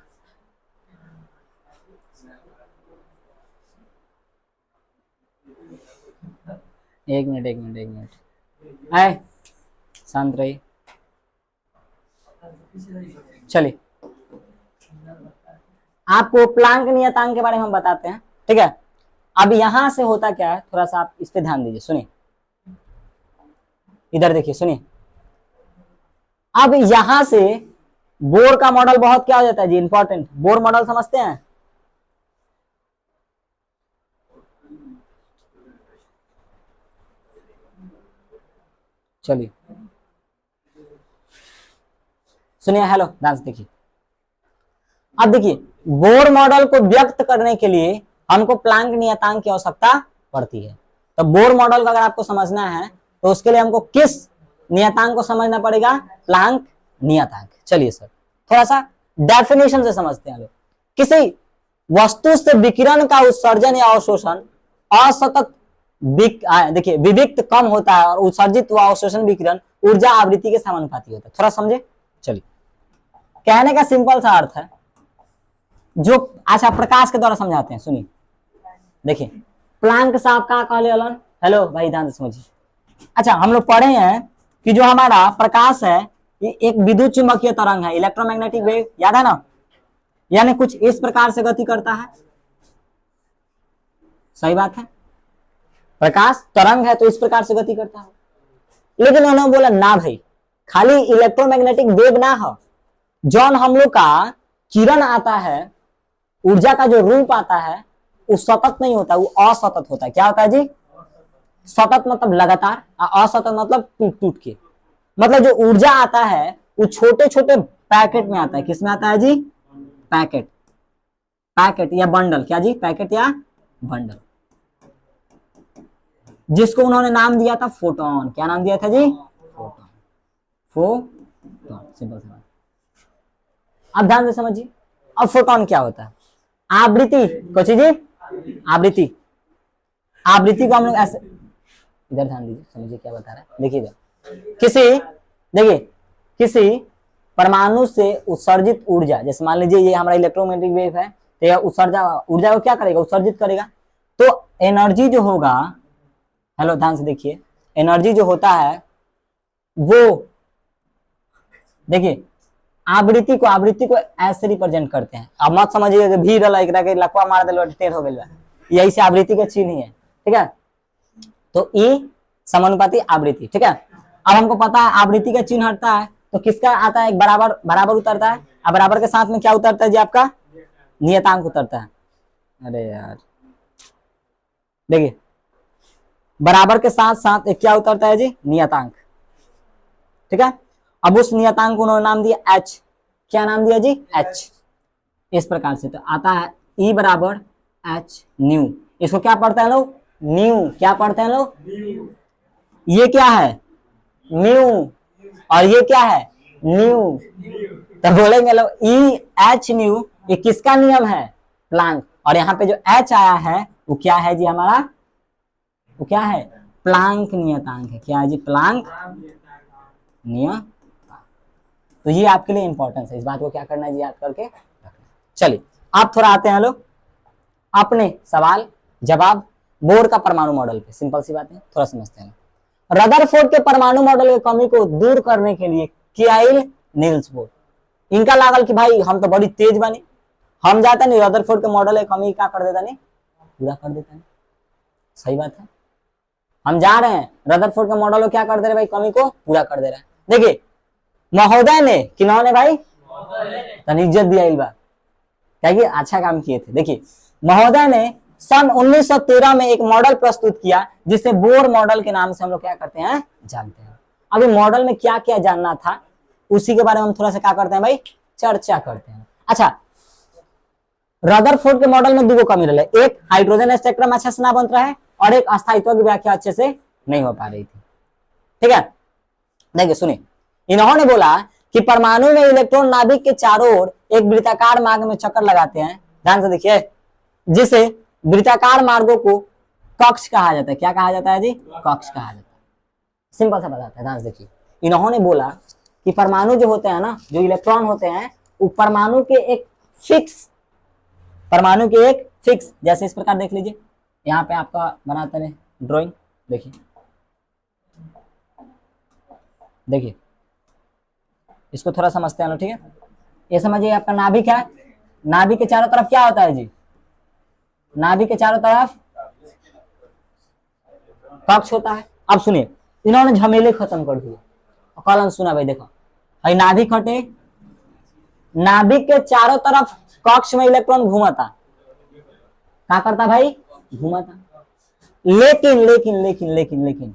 एक मिनट आए, शांत रहिए, चलिए आपको प्लांक नियतांक के बारे में हम बताते हैं, ठीक है। अब यहां से होता क्या है, थोड़ा सा आप इस पे ध्यान दीजिए, सुनिए, इधर देखिए, सुनिए। अब यहां से बोर का मॉडल बहुत क्या हो जाता है जी, इंपॉर्टेंट। बोर मॉडल समझते हैं, चलिए सुनिए, हेलो डांस देखिए। अब देखिए, बोर मॉडल को व्यक्त करने के लिए हमको प्लांक नियतांक की आवश्यकता पड़ती है। तो बोर मॉडल को अगर आपको समझना है तो उसके लिए हमको किस नियतांक को समझना पड़ेगा, प्लांक नियतांक। चलिए सर थोड़ा सा डेफिनेशन से समझते हैं लोग। किसी वस्तु से विकिरण का उत्सर्जन या अवशोषण असतत देखिए विविक्त कम होता है और उत्सर्जित व अवशोषण विकिरण ऊर्जा आवृत्ति के समानुपाती होता है। थोड़ा समझे, चलिए। कहने का सिंपल सा अर्थ है, जो अच्छा प्रकाश के द्वारा समझाते हैं, सुनिए। देखिए प्लांक साहब कहाँ कहले हलन, हेलो भाई ध्यान से समझिए। अच्छा हम लोग पढ़े हैं कि जो हमारा प्रकाश है ये एक विद्युत चुंबकीय तरंग है, इलेक्ट्रोमैग्नेटिक वेव, याद है ना, यानी कुछ इस प्रकार से गति करता है। सही बात है, प्रकाश तरंग है तो इस प्रकार से गति करता है। लेकिन उन्होंने बोला ना भाई, खाली इलेक्ट्रोमैग्नेटिक वेव ना हो, जौन हम लोग का किरण आता है, ऊर्जा का जो रूप आता है वो सतत नहीं होता, वो असतत होता है। क्या होता है जी, सतत मतलब लगातार, असतत मतलब टूट टूट के। मतलब जो ऊर्जा आता है वो छोटे छोटे पैकेट में आता है। किसमें आता है जी, पैकेट, पैकेट या बंडल। क्या जी, पैकेट या बंडल, जिसको उन्होंने नाम दिया था फोटोन। क्या नाम दिया था जी, फोटोन। फोटोन, सिंपल सी बात। अब ध्यान से समझिए, अब फोटोन क्या होता है, आवृत्ति। कुछ जी, आवृत्ति, आवृत्ति को हम लोग ऐसे, इधर ध्यान दीजिए, समझिए क्या बता रहा है। देखिए देखिए किसी परमाणु से उत्सर्जित ऊर्जा, जैसे मान लीजिए ये हमारा इलेक्ट्रोमैग्नेटिक वेव है, तो यह उत्सर्जा ऊर्जा को क्या करेगा, उत्सर्जित करेगा। तो एनर्जी जो होगा, हेलो ध्यान से देखिए, एनर्जी जो होता है वो, देखिए आवृत्ति को ऐसे रिप्रेजेंट करते हैं। अब मत समझिए कि भी लकवा मार दिल टेढ़ हो गया, यही से आवृत्ति के चिन्ह है, ठीक है। तो ई समानुपाती आवृत्ति, ठीक है। अब हमको पता है आवृत्ति का चिन्ह हटता है तो किसका आता है, एक बराबर, बराबर उतरता है। अब बराबर के साथ में क्या उतरता है जी, आपका नियतांक उतरता है। अरे यार देखिए, बराबर के साथ साथ एक क्या उतरता है जी, नियतांक, ठीक है। अब उस नियतांक को उन्होंने नाम दिया h। क्या नाम दिया जी, h। इस प्रकार से तो आता है E बराबर h न्यू। इसको क्या पढ़ते हैं लोग, न्यू। क्या पढ़ते हैं लोग, ये क्या है, न्यू, और ये क्या है, न्यू। तो बोलेंगे लोग ई एच न्यू, ये किसका नियम है, प्लांक। और यहाँ पे जो h आया है वो क्या है जी हमारा, वो क्या है, प्लांक नियतांक है। क्या है जी, प्लांक नियतांक। तो ये आपके लिए इंपॉर्टेंस है, इस बात को क्या करना है जी, याद करके। चलिए आप थोड़ा आते हैं लोग अपने सवाल जवाब बोर का परमाणु मॉडल पे। सिंपल सी बात है, थोड़ा समझते हैं। रदरफोर्ड के परमाणु मॉडल की कमी को दूर करने के लिए कियाइल नील्स बोर, इनका लागल कि भाई हम तो बड़ी तेज बने, हम जाते नहीं रदरफोर्ड के मॉडल की कमी क्या कर देता नहीं, पूरा कर देता नहीं। सही बात है, हम जा रहे हैं रदरफोर्ड के मॉडल को क्या कर दे रहे भाई, कमी को पूरा कर दे रहे हैं। देखिए महोदय ने, किन्होंने भाई, इज्जत दिया इस बार, क्या अच्छा काम किए थे। देखिए महोदय ने सन 1913 में एक मॉडल प्रस्तुत किया जिसे बोर मॉडल के नाम से हम लोग क्या करते हैं, जानते हैं। अभी मॉडल में क्या क्या जानना था उसी के बारे में हम थोड़ा सा क्या करते हैं भाई, चर्चा करते हैं। अच्छा रदरफोर्ड के मॉडल में दो कमी रहे, एक हाइड्रोजन स्पेक्ट्रम अच्छा से ना बन रहा है और एक अस्थायित्व की व्याख्या अच्छे से नहीं हो पा रही थी, ठीक है। देखिए सुनिए, इन्होंने बोला कि परमाणु में इलेक्ट्रॉन नाभिक के चारों ओर एक वृत्ताकार मार्ग में चक्कर लगाते हैं। ध्यान से देखिए, जिसे वृत्ताकार मार्गों को कक्ष कहा जाता है। क्या कहा जाता है जी, कक्ष कहा जाता है। सिंपल सा बताता है, ध्यान से देखिए। इन्होंने बोला कि परमाणु जो होते हैं ना, जो इलेक्ट्रॉन होते हैं वो परमाणु के एक फिक्स, परमाणु के एक फिक्स, जैसे इस प्रकार देख लीजिए, यहाँ पे आपका बनाते हैं ड्रॉइंग, देखिए देखिए इसको थोड़ा समझते हैं लोग, ठीक है। ये समझिए आपका नाभिक है, नाभिक के चारों तरफ क्या होता है जी? नाभिक के चारों तरफ कक्ष होता है। अब सुनिए, इन्होंने झमेले खत्म कर दिए। कॉलम सुना भाई, देखो भाई, नाभिक हटे, नाभिक के चारों तरफ कक्ष में इलेक्ट्रॉन घूमता, क्या करता भाई? घूमता। लेकिन लेकिन लेकिन लेकिन लेकिन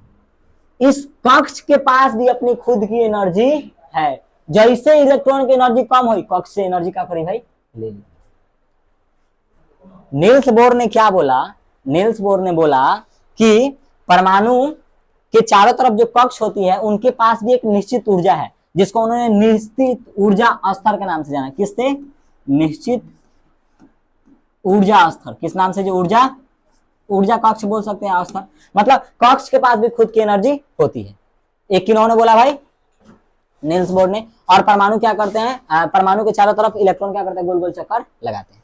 इस कक्ष के पास भी अपनी खुद की एनर्जी है। जैसे इलेक्ट्रॉन की एनर्जी कम हुई, कक्ष से एनर्जी क्या करी भाई? ले ली। नील्स बोर ने क्या बोला? नील्स बोर ने बोला कि परमाणु के चारों तरफ जो कक्ष होती है उनके पास भी एक निश्चित ऊर्जा है, जिसको उन्होंने निश्चित ऊर्जा स्तर के नाम से जाना। किससे? निश्चित ऊर्जा स्तर। किस नाम से? जो ऊर्जा कक्ष बोल सकते हैं, स्तर मतलब कक्ष के पास भी खुद की एनर्जी होती है। एक किन्होंने बोला भाई? नील्स बोर ने। और परमाणु क्या करते हैं? परमाणु के चारों तरफ इलेक्ट्रॉन क्या करते हैं? गोल गोल चक्कर लगाते हैं।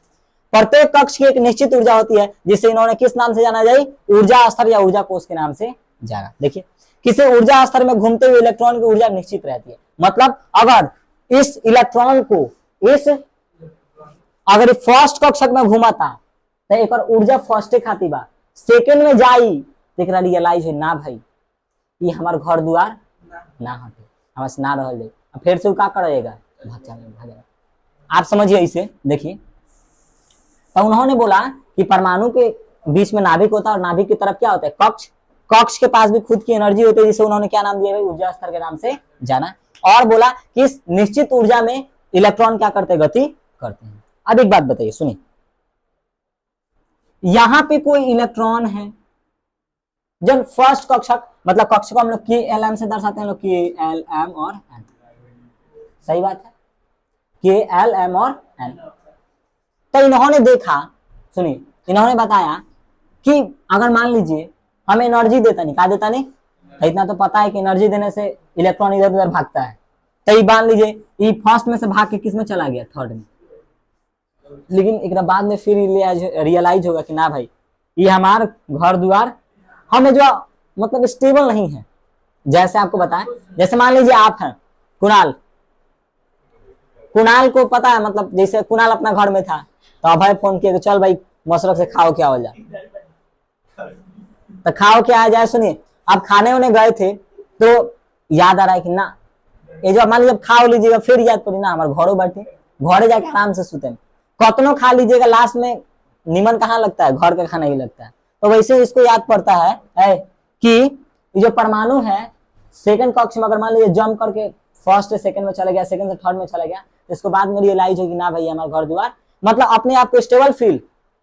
प्रत्येक कक्ष की एक निश्चित ऊर्जा होती है, जिसे इन्होंने किस नाम से जाना जाए? ऊर्जा स्तर या ऊर्जा कोष के नाम से जाना। देखिए, किसी ऊर्जा स्तर में घूमते हुए इलेक्ट्रॉन की ऊर्जा निश्चित रहती है। मतलब अगर इस इलेक्ट्रॉन को अगर फर्स्ट कक्षक में घुमाता तो एक ऊर्जा फर्स्ट खाती बा, सेकेंड में जाई देख रहा रियलाइज है ना भाई ये हमार घर द्वार ना हटे, हमारे से ना रह जाए, फिर से क्या करेगा? भागेगा। आप समझिए इसे। देखिए, तो उन्होंने बोला कि परमाणु के बीच में नाभिक होता है और नाभिक की तरफ क्या होता है? कक्ष। कक्ष के पास भी खुद की एनर्जी होती है, जिसे उन्होंने क्या नाम दिया भाई? ऊर्जा स्तर के नाम से जाना। और बोला कि इस निश्चित ऊर्जा में इलेक्ट्रॉन क्या करते हैं? गति करते हैं। अब एक बात बताइए, सुनिए, यहां पे कोई इलेक्ट्रॉन है, जब फर्स्ट कक्षक मतलब कक्ष को हम लोग KLM से दर्शाते हैं, लोग KLM और N। सही बात है, KLM और N। तो इन्होंने देखा, सुनिए, इन्होंने बताया कि अगर मान लीजिए हमें एनर्जी देता नहीं, क्या देता नहीं? तो इतना तो पता है कि एनर्जी देने से इलेक्ट्रॉन इधर उधर भागता है। तो मान लीजिए ये फर्स्ट में से भाग के किस में चला गया? थर्ड में। लेकिन एक बाद में फिर रियलाइज होगा कि ना भाई ये हमार घर द्वार हमें जो मतलब स्टेबल नहीं है। जैसे आपको बताएं, जैसे मान लीजिए आप हैं कुणाल को पता है, मतलब जैसे कुणाल अपना घर में था तो अब भाई फोन किया कि चल भाई मशरक से खाओ क्या हो जाए, तो खाओ क्या आ जाए। सुनिए, आप खाने होने गए थे तो याद आ रहा है कि ना ये जो मान लीजिए खाओ लीजिएगा, फिर याद पड़ी ना हमारे घरों बैठे, घरे जाके आराम से सुते, कतनो खा लीजिएगा लास्ट में निमन कहाँ लगता है? घर का खाना ही लगता है। तो वैसे इसको याद पड़ता है कि जो परमाणु है सेकंड कक्ष में अगर मान लीजिए जंप करके फर्स्ट से सेकंड में चला गया, सेकंड से थर्ड में चला गया, तो इसको बाद में रियलाइज होगी ना भाई हमारा घर द्वार मतलब अपने आप को स्टेबल फील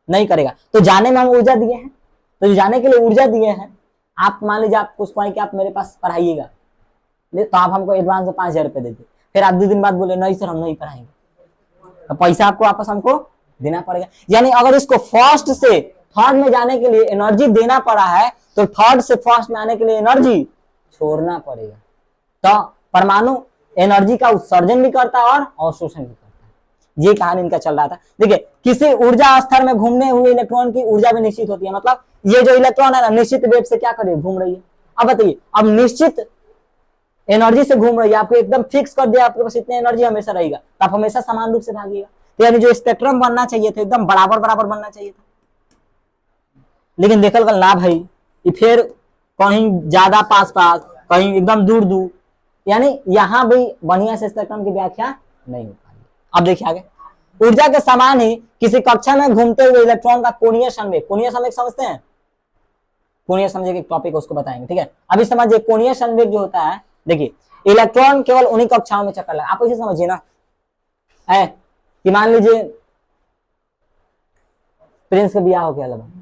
नहीं करेगा। तो जाने में हम ऊर्जा दिए हैं, तो जो जाने के लिए ऊर्जा दिए हैं, आप मान लीजिए आप कुछ पॉइंट आप मेरे पास पढ़ाइएगा, तो आप हमको एडवांस में 5,000 रुपए देते, फिर आप 2 दिन बाद बोले नहीं सर हम नहीं पढ़ाएंगे, तो पैसा आपको वापस हमको देना पड़ेगा। यानी अगर इसको फर्स्ट से थर्ड में जाने के लिए एनर्जी देना पड़ा है तो थर्ड से फर्स्ट में आने के लिए एनर्जी छोड़ना पड़ेगा। तो परमाणु एनर्जी का उत्सर्जन भी करता है और अवशोषण भी करता है। ये कहानी इनका चल रहा था। देखिए, किसी ऊर्जा स्तर में घूमने हुए इलेक्ट्रॉन की ऊर्जा भी निश्चित होती है, मतलब ये जो इलेक्ट्रॉन है ना निश्चित वेग से क्या करे? घूम रही है। अब बताइए, अब निश्चित एनर्जी से घूम रही है, आपको एकदम फिक्स कर दिया आपके पास इतनी एनर्जी हमेशा रहेगा, तो आप हमेशा समान रूप से भागिएगा। तो यानी जो स्पेक्ट्रम बनना चाहिए था एकदम बराबर बराबर बनना चाहिए था, लेकिन देखल गल ना भाई ये फिर कहीं ज्यादा पास पास, कहीं एकदम दूर दूर, यानी यहाँ भी बढ़िया से स्पेक्ट्रम की व्याख्या नहीं हो पाई। अब देखिए आगे, ऊर्जा के समान ही किसी कक्षा में घूमते हुए इलेक्ट्रॉन का कोणीय संवेग, कोणीय संवेग समझते हैं? कोणीय संवेग एक टॉपिक उसको बताएंगे, ठीक है। अभी समझिए कोणीय संवेग जो होता है, देखिए इलेक्ट्रॉन केवल उन्हीं कक्षाओं में चक्कर लगा, आप इसे समझिए ना है कि मान लीजिए प्रिंस का ब्याह हो गया लगभग,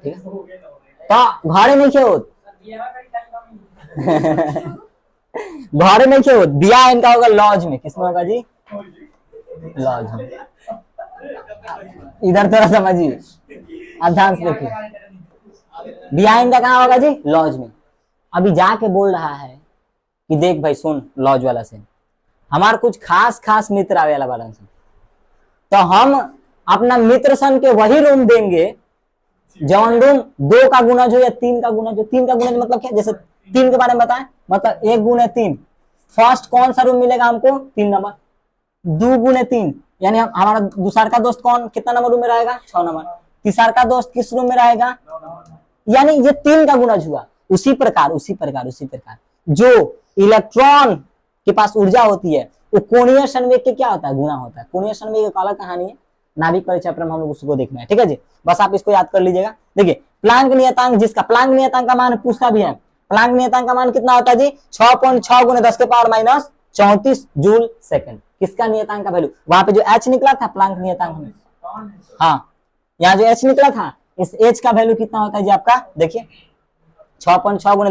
ठीक है, तो घरे नहीं खे होत घरे नहीं खे होत, ब्याह इनका होगा लॉज में। किसमें होगा जी? लॉज में। इधर थोड़ा समझिए, आप ध्यान से देखिए, ब्याह इनका कहाँ होगा जी? लॉज में। अभी जाके बोल रहा है कि देख भाई सुन लॉज वाला से हमार कुछ खास खास मित्र आवे वाला बारन से, तो हम अपना मित्र सन के वही रूम देंगे जवन रूम 2 का गुना जो या 3 का गुना जो। 3 का गुना मतलब क्या? जैसे 3 के बारे में बताएं, मतलब 1 गुने 3, फर्स्ट कौन सा रूम मिलेगा हमको? 3 नंबर। 2 गुने 3 यानी हमारा दूसरा का दोस्त कौन कितना नंबर रूम में रहेगा, 6 नंबर। तीसरा का दोस्त किस रूम में रहेगा, यानी ये 3 का गुणज हुआ। उसी प्रकार जो इलेक्ट्रॉन के पास ऊर्जा होती है वो कोणीय संवेग के क्या होता है, गुणा होता है। कोणीय संवेग एक अलग कहानी है, नाभिक वाले चैप्टर में हम लोग उसको देखना है, ठीक है जी। बस आप इसको याद कर लीजिएगा। देखिए प्लांक नियतांक, जिसका प्लांक नियतांक का मान पूछता भी है, प्लांक नियतांक का मान कितना होता है जी, 6.6 × 10⁻⁻34 जूल सेकंड। किसका नियतांक का वैल्यू, वहां पे जो एच निकला था प्लांक नियतांक में, हाँ यहाँ जो एच निकला था, इस एच का वैल्यू कितना होता है जी आपका, देखिए 6.6 ×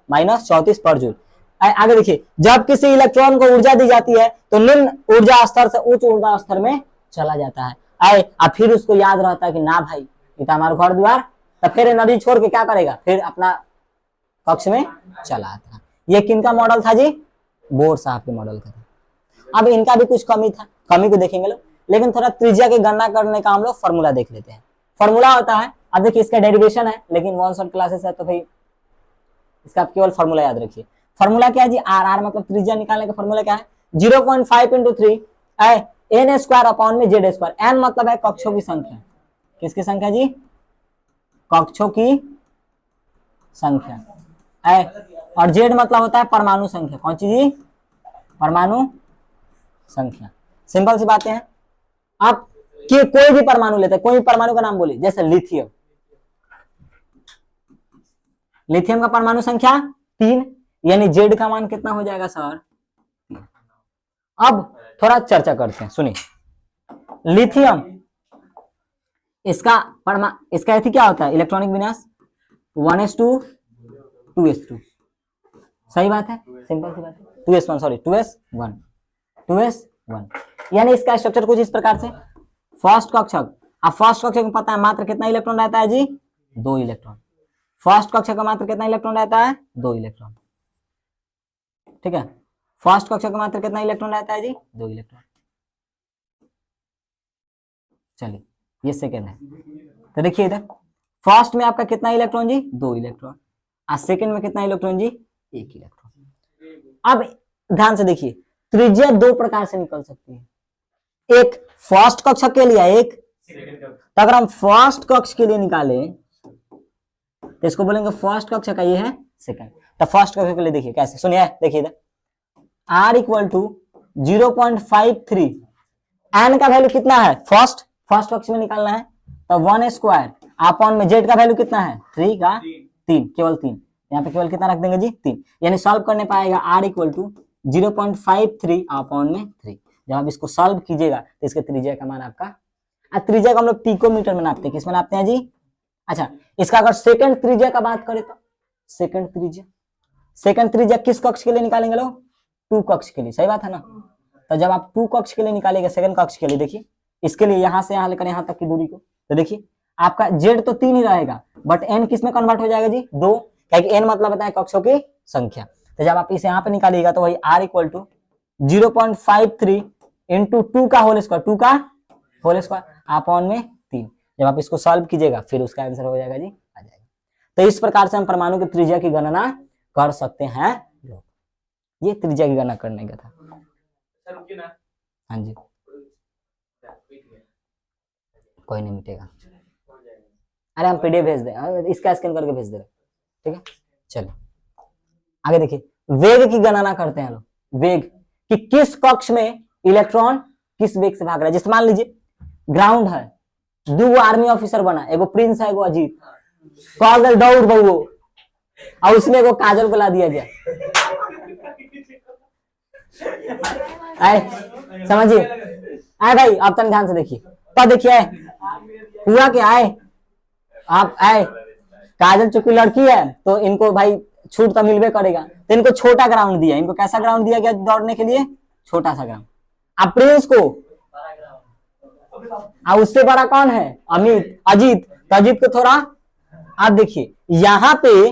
10⁻⁻34 पर जूल। आगे देखिए, जब किसी इलेक्ट्रॉन को ऊर्जा दी जाती है तो निम्न ऊर्जा स्तर से उच्च ऊर्जा स्तर में चला जाता है। आए अब फिर उसको याद रहता है कि ना भाई ये तो हमारा घर द्वार, तो फिर नदी छोड़ के क्या करेगा, फिर अपना कक्ष में चला आता है। ये किनका मॉडल था जी, बोर साहब के मॉडल का था। अब इनका भी कुछ कमी था, कमी को देखेंगे लोग, लेकिन थोड़ा त्रिज्या की गणना करने का हम लोग फॉर्मूला देख लेते हैं। फॉर्मूला होता है, अब देखिए इसका डेरिवेशन है, लेकिन 1 शॉट क्लासेस है तो भाई इसका केवल फॉर्मूला याद रखिए। फॉर्मूला क्या है जी, आर मतलब त्रिज्या निकालने का फॉर्मूला क्या है, 0.5 × 3 n² n मतलब है कक्षों की संख्या। किसकी संख्या जी, कक्षों की संख्या। और z मतलब होता है परमाणु संख्या। कौन सी जी, परमाणु संख्या। सिंपल सी बातें हैं। आप कि कोई भी परमाणु लेते हैं, कोई भी परमाणु का नाम बोलिए, जैसे लिथियम, लिथियम का परमाणु संख्या 3, यानी जेड का मान कितना हो जाएगा सर। अब थोड़ा चर्चा करते हैं, सुनिए। लिथियम इसका एथी क्या होता है, इलेक्ट्रॉनिक विन्यास 1s2 2s2, सही बात है, सिंपल सी बात है। 2s1 सॉरी 2s1 यानी इसका स्ट्रक्चर कुछ इस प्रकार से। फर्स्ट कक्षक, अब फर्स्ट कक्षक में पता है मात्र कितना इलेक्ट्रॉन रहता है जी, 2 इलेक्ट्रॉन। फर्स्ट कक्षक का मात्र कितना इलेक्ट्रॉन रहता है, 2 इलेक्ट्रॉन, ठीक है। फर्स्ट कक्षक का मात्र कितना इलेक्ट्रॉन रहता है जी, 2 इलेक्ट्रॉन। चलिए ये सेकंड है, तो देखिए इधर फर्स्ट में आपका कितना इलेक्ट्रॉन जी, 2 इलेक्ट्रॉन, और सेकंड में कितना इलेक्ट्रॉन जी, 1 इलेक्ट्रॉन। अब ध्यान से देखिए, त्रिज्या 2 प्रकार से निकल सकती है, एक फर्स्ट कक्षक के लिए, एक तो अगर हम फर्स्ट कक्ष के लिए निकाले तो इसको बोलेंगे फर्स्ट कक्ष का, ये है सेकंड। तो फर्स्ट कक्ष के लिए देखिए कैसे, सुनिए देखिए इधर R = 0.53, n का वैल्यू कितना है, फर्स्ट कक्ष में निकालना है, तो 1² अपॉन में जेड का वैल्यू कितना है, 3 का 3, केवल 3, यहाँ पे केवल कितना रख देंगे जी, 3, यानी सॉल्व करने पाएगा R = 0.53 अपॉन में 3। जब आप इसको सॉल्व कीजिएगा तो इसके त्रिज्या का मान आपका, त्रिज्या को हम लोग पिकोमीटर में नापते हैं, किसमें नापते हैं जी। अच्छा, इसका अगर सेकंड त्रिज्या का बात करें तो सेकंड त्रिज्या किस कक्ष के लिए निकालेंगे लोग, 2 कक्ष के लिए, सही बात है ना। तो जब आप 2 कक्ष के लिए निकालेंगे, सेकंड कक्ष के लिए, देखिए इसके लिए यहां से यहां लेकर यहां तक की दूरी को, तो देखिए आपका जेड तो 3 ही रहेगा, बट एन किस में कन्वर्ट हो जाएगा जी, 2, क्योंकि एन मतलब बताए कक्षों की संख्या। तो जब आप इसे यहाँ पे निकालिएगा तो वही R = 0.53 × 2 का होल स्क्वायर अपॉन में 3। जब आप इसको सॉल्व कीजिएगा फिर उसका आंसर हो जाएगा जी, आ जाएगा। तो इस प्रकार से हम परमाणु की त्रिज्या की गणना कर सकते हैं लोग। ये त्रिज्या की गणना करने का था। हाँ जी, कोई नहीं मिटेगा, अरे हम पीडीएफ भेज दें, इसका स्कैन करके भेज दे रहे, ठीक है। चलिए आगे देखिए, वेग की गणना करते हैं लोग, वेग कि किस कक्ष में इलेक्ट्रॉन किस वेग से भाग रहा है। जैसे मान लीजिए ग्राउंड है, 2 आर्मी ऑफिसर बना, एगो प्रिंस है, एगो अजीत, काजल दौड़ बहु, और उसमें एगो काजल को ला दिया गया, समझिए। आए भाई आप तन ध्यान से देखिए, तो देखिए हुआ क्या है, आप आए काजल चूंकि लड़की है तो इनको भाई छूट तो मिलवे करेगा, तो इनको छोटा ग्राउंड दिया, इनको कैसा ग्राउंड दिया गया दौड़ने के लिए, छोटा सा ग्राउंड। अब प्रिंस को, अब उससे बड़ा कौन है, अजीत, तो अजीत को थोड़ा, आप देखिए यहाँ पे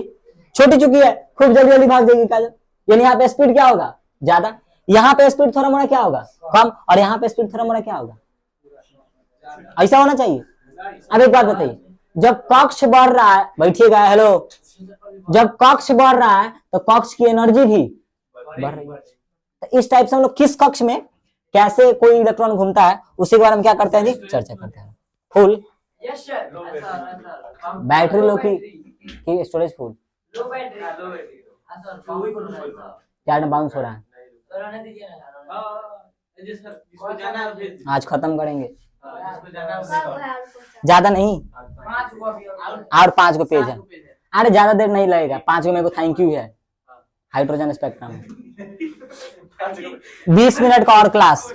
छोटी चुकी है, खूब जल्दी जल्दी भाग जाएगी काजल, यानी यहाँ पे स्पीड क्या होगा, ज्यादा, यहाँ पे स्पीड थोड़ा मोड़ा क्या होगा, कम, और यहाँ पे स्पीड थोड़ा मोड़ा क्या होगा, ऐसा होना चाहिए। अब एक बात बताइए, जब कक्ष बढ़ रहा है, बैठिएगा, हेलो, जब कक्ष बढ़ रहा है तो कक्ष की एनर्जी भी बढ़ रही है। तो इस टाइप से हम लोग किस कक्ष में कैसे कोई इलेक्ट्रॉन घूमता है उसी के बारे में क्या करते हैं जी, चर्चा करते हैं। फुल बैटरी लो की स्टोरेज फुल, क्या बाउंस हो रहा है, आज खत्म करेंगे, ज्यादा नहीं, और 5 को पेज है, अरे ज्यादा देर नहीं लगेगा, 5 को मेरे को थैंक यू है, हाइड्रोजन स्पेक्ट्रम 20 मिनट का और क्लास।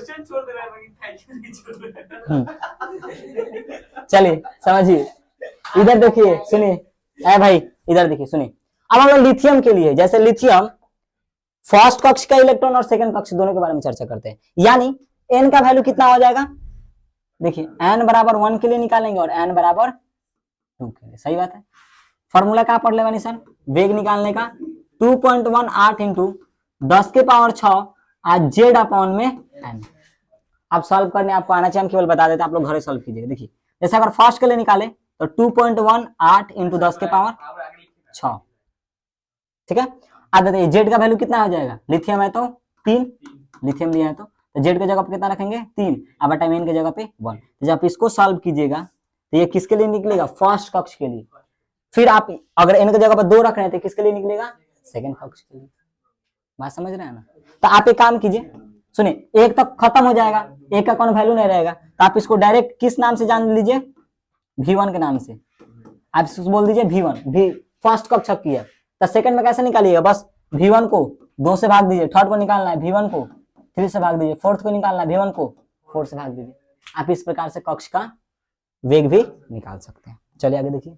चलिए समझिए, इधर देखिए सुनिए, ऐ भाई इधर देखिए सुनिए, अब हम लोग लिथियम के लिए, जैसे लिथियम फर्स्ट कक्ष का इलेक्ट्रॉन और सेकंड कक्ष दोनों के बारे में चर्चा करते हैं, यानी एन का वैल्यू कितना हो जाएगा, देखिए एन बराबर 1 के लिए निकालेंगे और एन बराबर 2 के लिए, सही बात है। फॉर्मूला क्या पढ़ लेगा निशान, वेग निकालने का 2.18 इंटू 10 के पावर 6 आज जेड अपॉन में एन। आप सॉल्व करने आपको आना चाहिए, हम केवल बता देते हैं, आप लोग घर सॉल्व कीजिएगा। देखिए जैसे अगर फर्स्ट के लिए निकाले तो 2.18 इंटू 10 के पावर 6, ठीक है। अब देखिए जेड का वैल्यू कितना हो जाएगा, लिथियम है तो 3, लिथियम लिया है तो जेड की जगह पे कितना रखेंगे 3, अब टाइम एन की जगह पे 1। तो जब आप इसको सॉल्व कीजिएगा तो ये किसके लिए निकलेगा, फर्स्ट कक्ष के लिए। फिर आप अगर एन की जगह पर 2 रख रहे हैं तो किसके लिए निकलेगा, सेकंड कक्ष के लिए। बात समझ रहे हैं ना। तो आप एक काम कीजिए, सुनिए एक तक खत्म हो जाएगा, एक का कौन वैल्यू नहीं रहेगा, तो आप इसको डायरेक्ट किस नाम से जान लीजिए, V1 के नाम से। आप इसको बोल दीजिए V1, भी फर्स्ट कक्ष की है, तो सेकंड में कैसे निकालिएगा, बस V1 को 2 से भाग दीजिए, थर्ड को निकालना है V1 को 3 से भाग दीजिए, फोर्थ को निकालना है V1 को 4 से भाग दीजिए। आप इस प्रकार से कक्ष का वेग भी निकाल सकते हैं। चलिए आगे देखिए,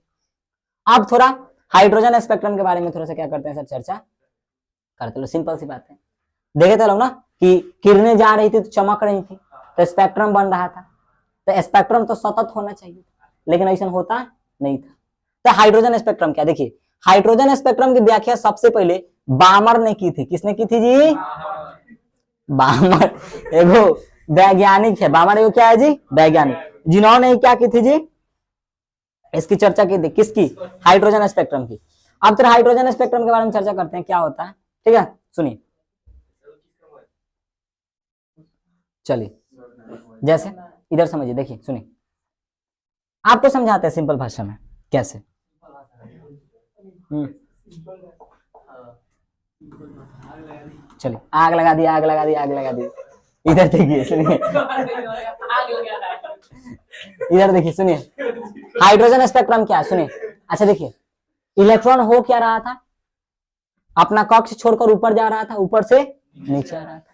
अब थोड़ा हाइड्रोजन स्पेक्ट्रम के बारे में थोड़ा सा क्या करते हैं सर, चर्चा करते लो। सिंपल सी बात है, देखे थे लोग ना कि किरणें जा रही थी तो चमक रही थी, तो स्पेक्ट्रम बन रहा था, तो स्पेक्ट्रम तो सतत होना चाहिए, लेकिन ऐसा होता नहीं था। तो हाइड्रोजन स्पेक्ट्रम क्या, देखिए हाइड्रोजन स्पेक्ट्रम की व्याख्या सबसे पहले बामर ने की थी। किसने की थी जी, बामर एगो वैज्ञानिक है, बामर एगो क्या है जी, वैज्ञानिक, जिन्होंने क्या की थी जी, इसकी चर्चा की थी, किसकी, हाइड्रोजन स्पेक्ट्रम की। अब तो हाइड्रोजन स्पेक्ट्रम के बारे में चर्चा करते हैं क्या होता है, ठीक है। सुनिए चलिए, जैसे इधर समझिए, देखिए सुनिए, आपको समझाते हैं सिंपल भाषा में कैसे। चलिए आग लगा दी, आग लगा दी, आग लगा दी। इधर देखिए सुनिए, इधर देखिए सुनिए, हाइड्रोजन स्पेक्ट्रम क्या है सुनिए। अच्छा देखिए, इलेक्ट्रॉन हो क्या रहा था, अपना कक्ष छोड़कर ऊपर जा रहा था, ऊपर से नीचे आ रहा था,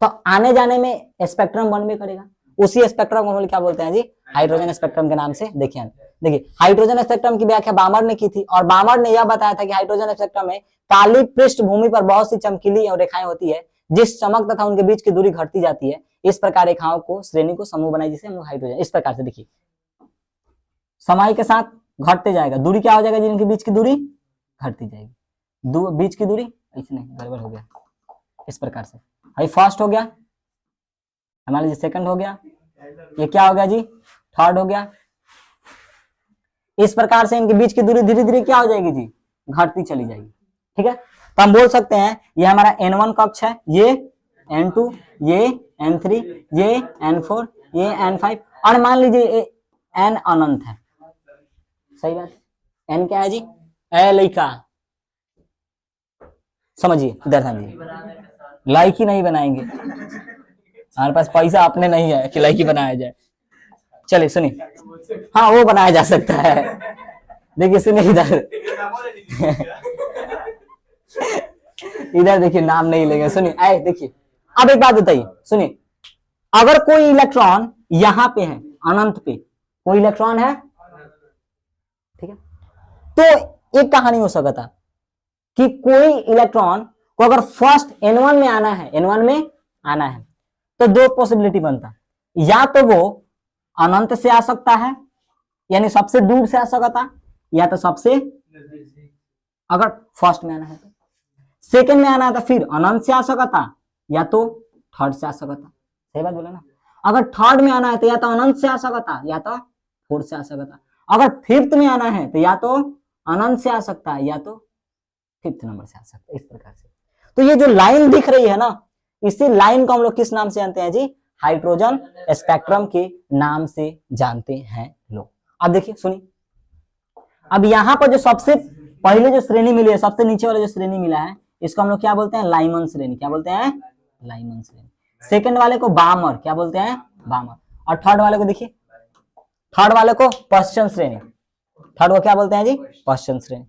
तो आने जाने में स्पेक्ट्रम बन में करेगा। उसी स्पेक्ट्रम को हम लोग क्या बोलते हैं जी, हाइड्रोजन स्पेक्ट्रम के नाम से। देखिए देखिए हाइड्रोजन स्पेक्ट्रम की व्याख्या बामर ने की थी, और बामर ने यह बताया था कि हाइड्रोजन स्पेक्ट्रम में काली पृष्ठभूमि पर बहुत सी चमकीली रेखाएं होती है, जिस चमक तथा उनके बीच की दूरी घटती जाती है। इस प्रकार रेखाओं को श्रेणी को समूह बनाई, जिसे हम लोग हाइड्रोजन, इस प्रकार से देखिए समय के साथ घटते जाएगा, दूरी क्या हो जाएगा जिनके बीच की दूरी घटती जाएगी, बीच की दूरी ऐसे नहीं, गड़बड़ हो गया, इस प्रकार से भाई फर्स्ट हो गया हमारे, सेकंड हो गया, ये क्या हो गया जी, थर्ड हो गया। इस प्रकार से इनके बीच की दूरी धीरे धीरे क्या हो जाएगी जी, घटती चली जाएगी, ठीक है। तो हम बोल सकते हैं ये हमारा N1 कक्ष है, ये N2, ये N3, ये N4, ये N5, और मान लीजिए N अनंत है, सही बात है। N क्या है जी, लइका, समझिए इधर समझिए, लाइकी नहीं बनाएंगे, हमारे पास पैसा अपने नहीं है कि लाइकी बनाया जाए। चलिए सुनिए, हाँ वो बनाया जा सकता है। देखिए सुनिए इधर, इधर देखिए नाम नहीं लेंगे, सुनिए आए देखिए। अब एक बात बताइए, सुनिए अगर कोई इलेक्ट्रॉन यहां पे है, अनंत पे कोई इलेक्ट्रॉन है, ठीक है, तो एक कहानी हो सकता कि कोई इलेक्ट्रॉन को अगर फर्स्ट N1 में आना है, N1 में आना है, तो 2 पॉसिबिलिटी बनता, या तो वो अनंत से आ सकता है, यानी सबसे दूर से आ सकता, या तो सबसे, अगर फर्स्ट में आना है तो, सेकंड में आना है तो फिर अनंत से आ सकता, या तो थर्ड से आ सकता। सही बात बोला ना। अगर थर्ड में आना है तो या तो अनंत से आ सकता, या तो फोर्थ से आ सकता। अगर फिफ्थ में आना है तो या तो अनंत से आ सकता है, या तो फिफ्थ नंबर से आ सकता है, इस प्रकार से। तो ये जो लाइन दिख रही है ना, इसी लाइन को हम लोग किस नाम से जानते हैं जी? हाइड्रोजन स्पेक्ट्रम के नाम से जानते हैं लोग। अब देखिए सुनिए, अब यहाँ पर जो सबसे पहले जो श्रेणी मिली है, सबसे नीचे वाला जो श्रेणी मिला है, इसको हम लोग क्या बोलते हैं? लाइमन श्रेणी। क्या बोलते हैं? लाइमन श्रेणी। सेकंड वाले को बामर, क्या बोलते हैं? बामर। और थर्ड वाले को देखिए, थर्ड वाले को पश्चिम श्रेणी। थर्ड को क्या बोलते हैं जी? पश्चिम श्रेणी,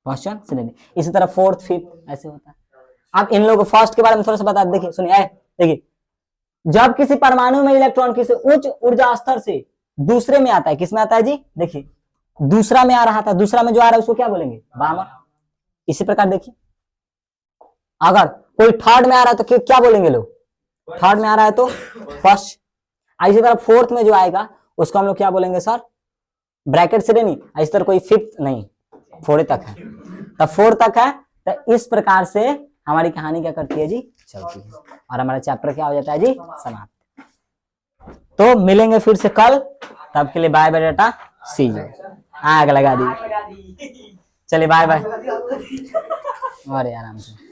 पश्चिम श्रेणी। इसी तरह फोर्थ, फिफ्थ ऐसे होता है। अब इन लोगों फर्स्ट के बारे में थोड़ा सा बता, देखिए सुनिए, देखिए जब किसी परमाणु में इलेक्ट्रॉन किसी उच्च ऊर्जा स्तर से दूसरे में आता है, किसमें आता है जी? देखिए दूसरा में आ रहा था, दूसरा में जो आ रहा है उसको क्या बोलेंगे? बामर। इसी प्रकार देखिए, अगर कोई थर्ड में आ रहा है तो क्या बोलेंगे लोग? थर्ड में आ रहा है तो फर्स्ट। इसी तरह फोर्थ में जो आएगा उसको हम लोग क्या बोलेंगे सर? ब्रैकेट श्रेणी। इस तरह कोई फिफ्थ नहीं, फोर्थ तक है, तब फोर्थ तक है। तो इस प्रकार से हमारी कहानी क्या करती है जी? चलती है, और हमारा चैप्टर क्या हो जाता है जी? समाप्त। तो मिलेंगे फिर से कल, तब के लिए बाय बाय बेटा, सी यू। आग लगा दी, चलिए बाय बाय। अरे आराम से।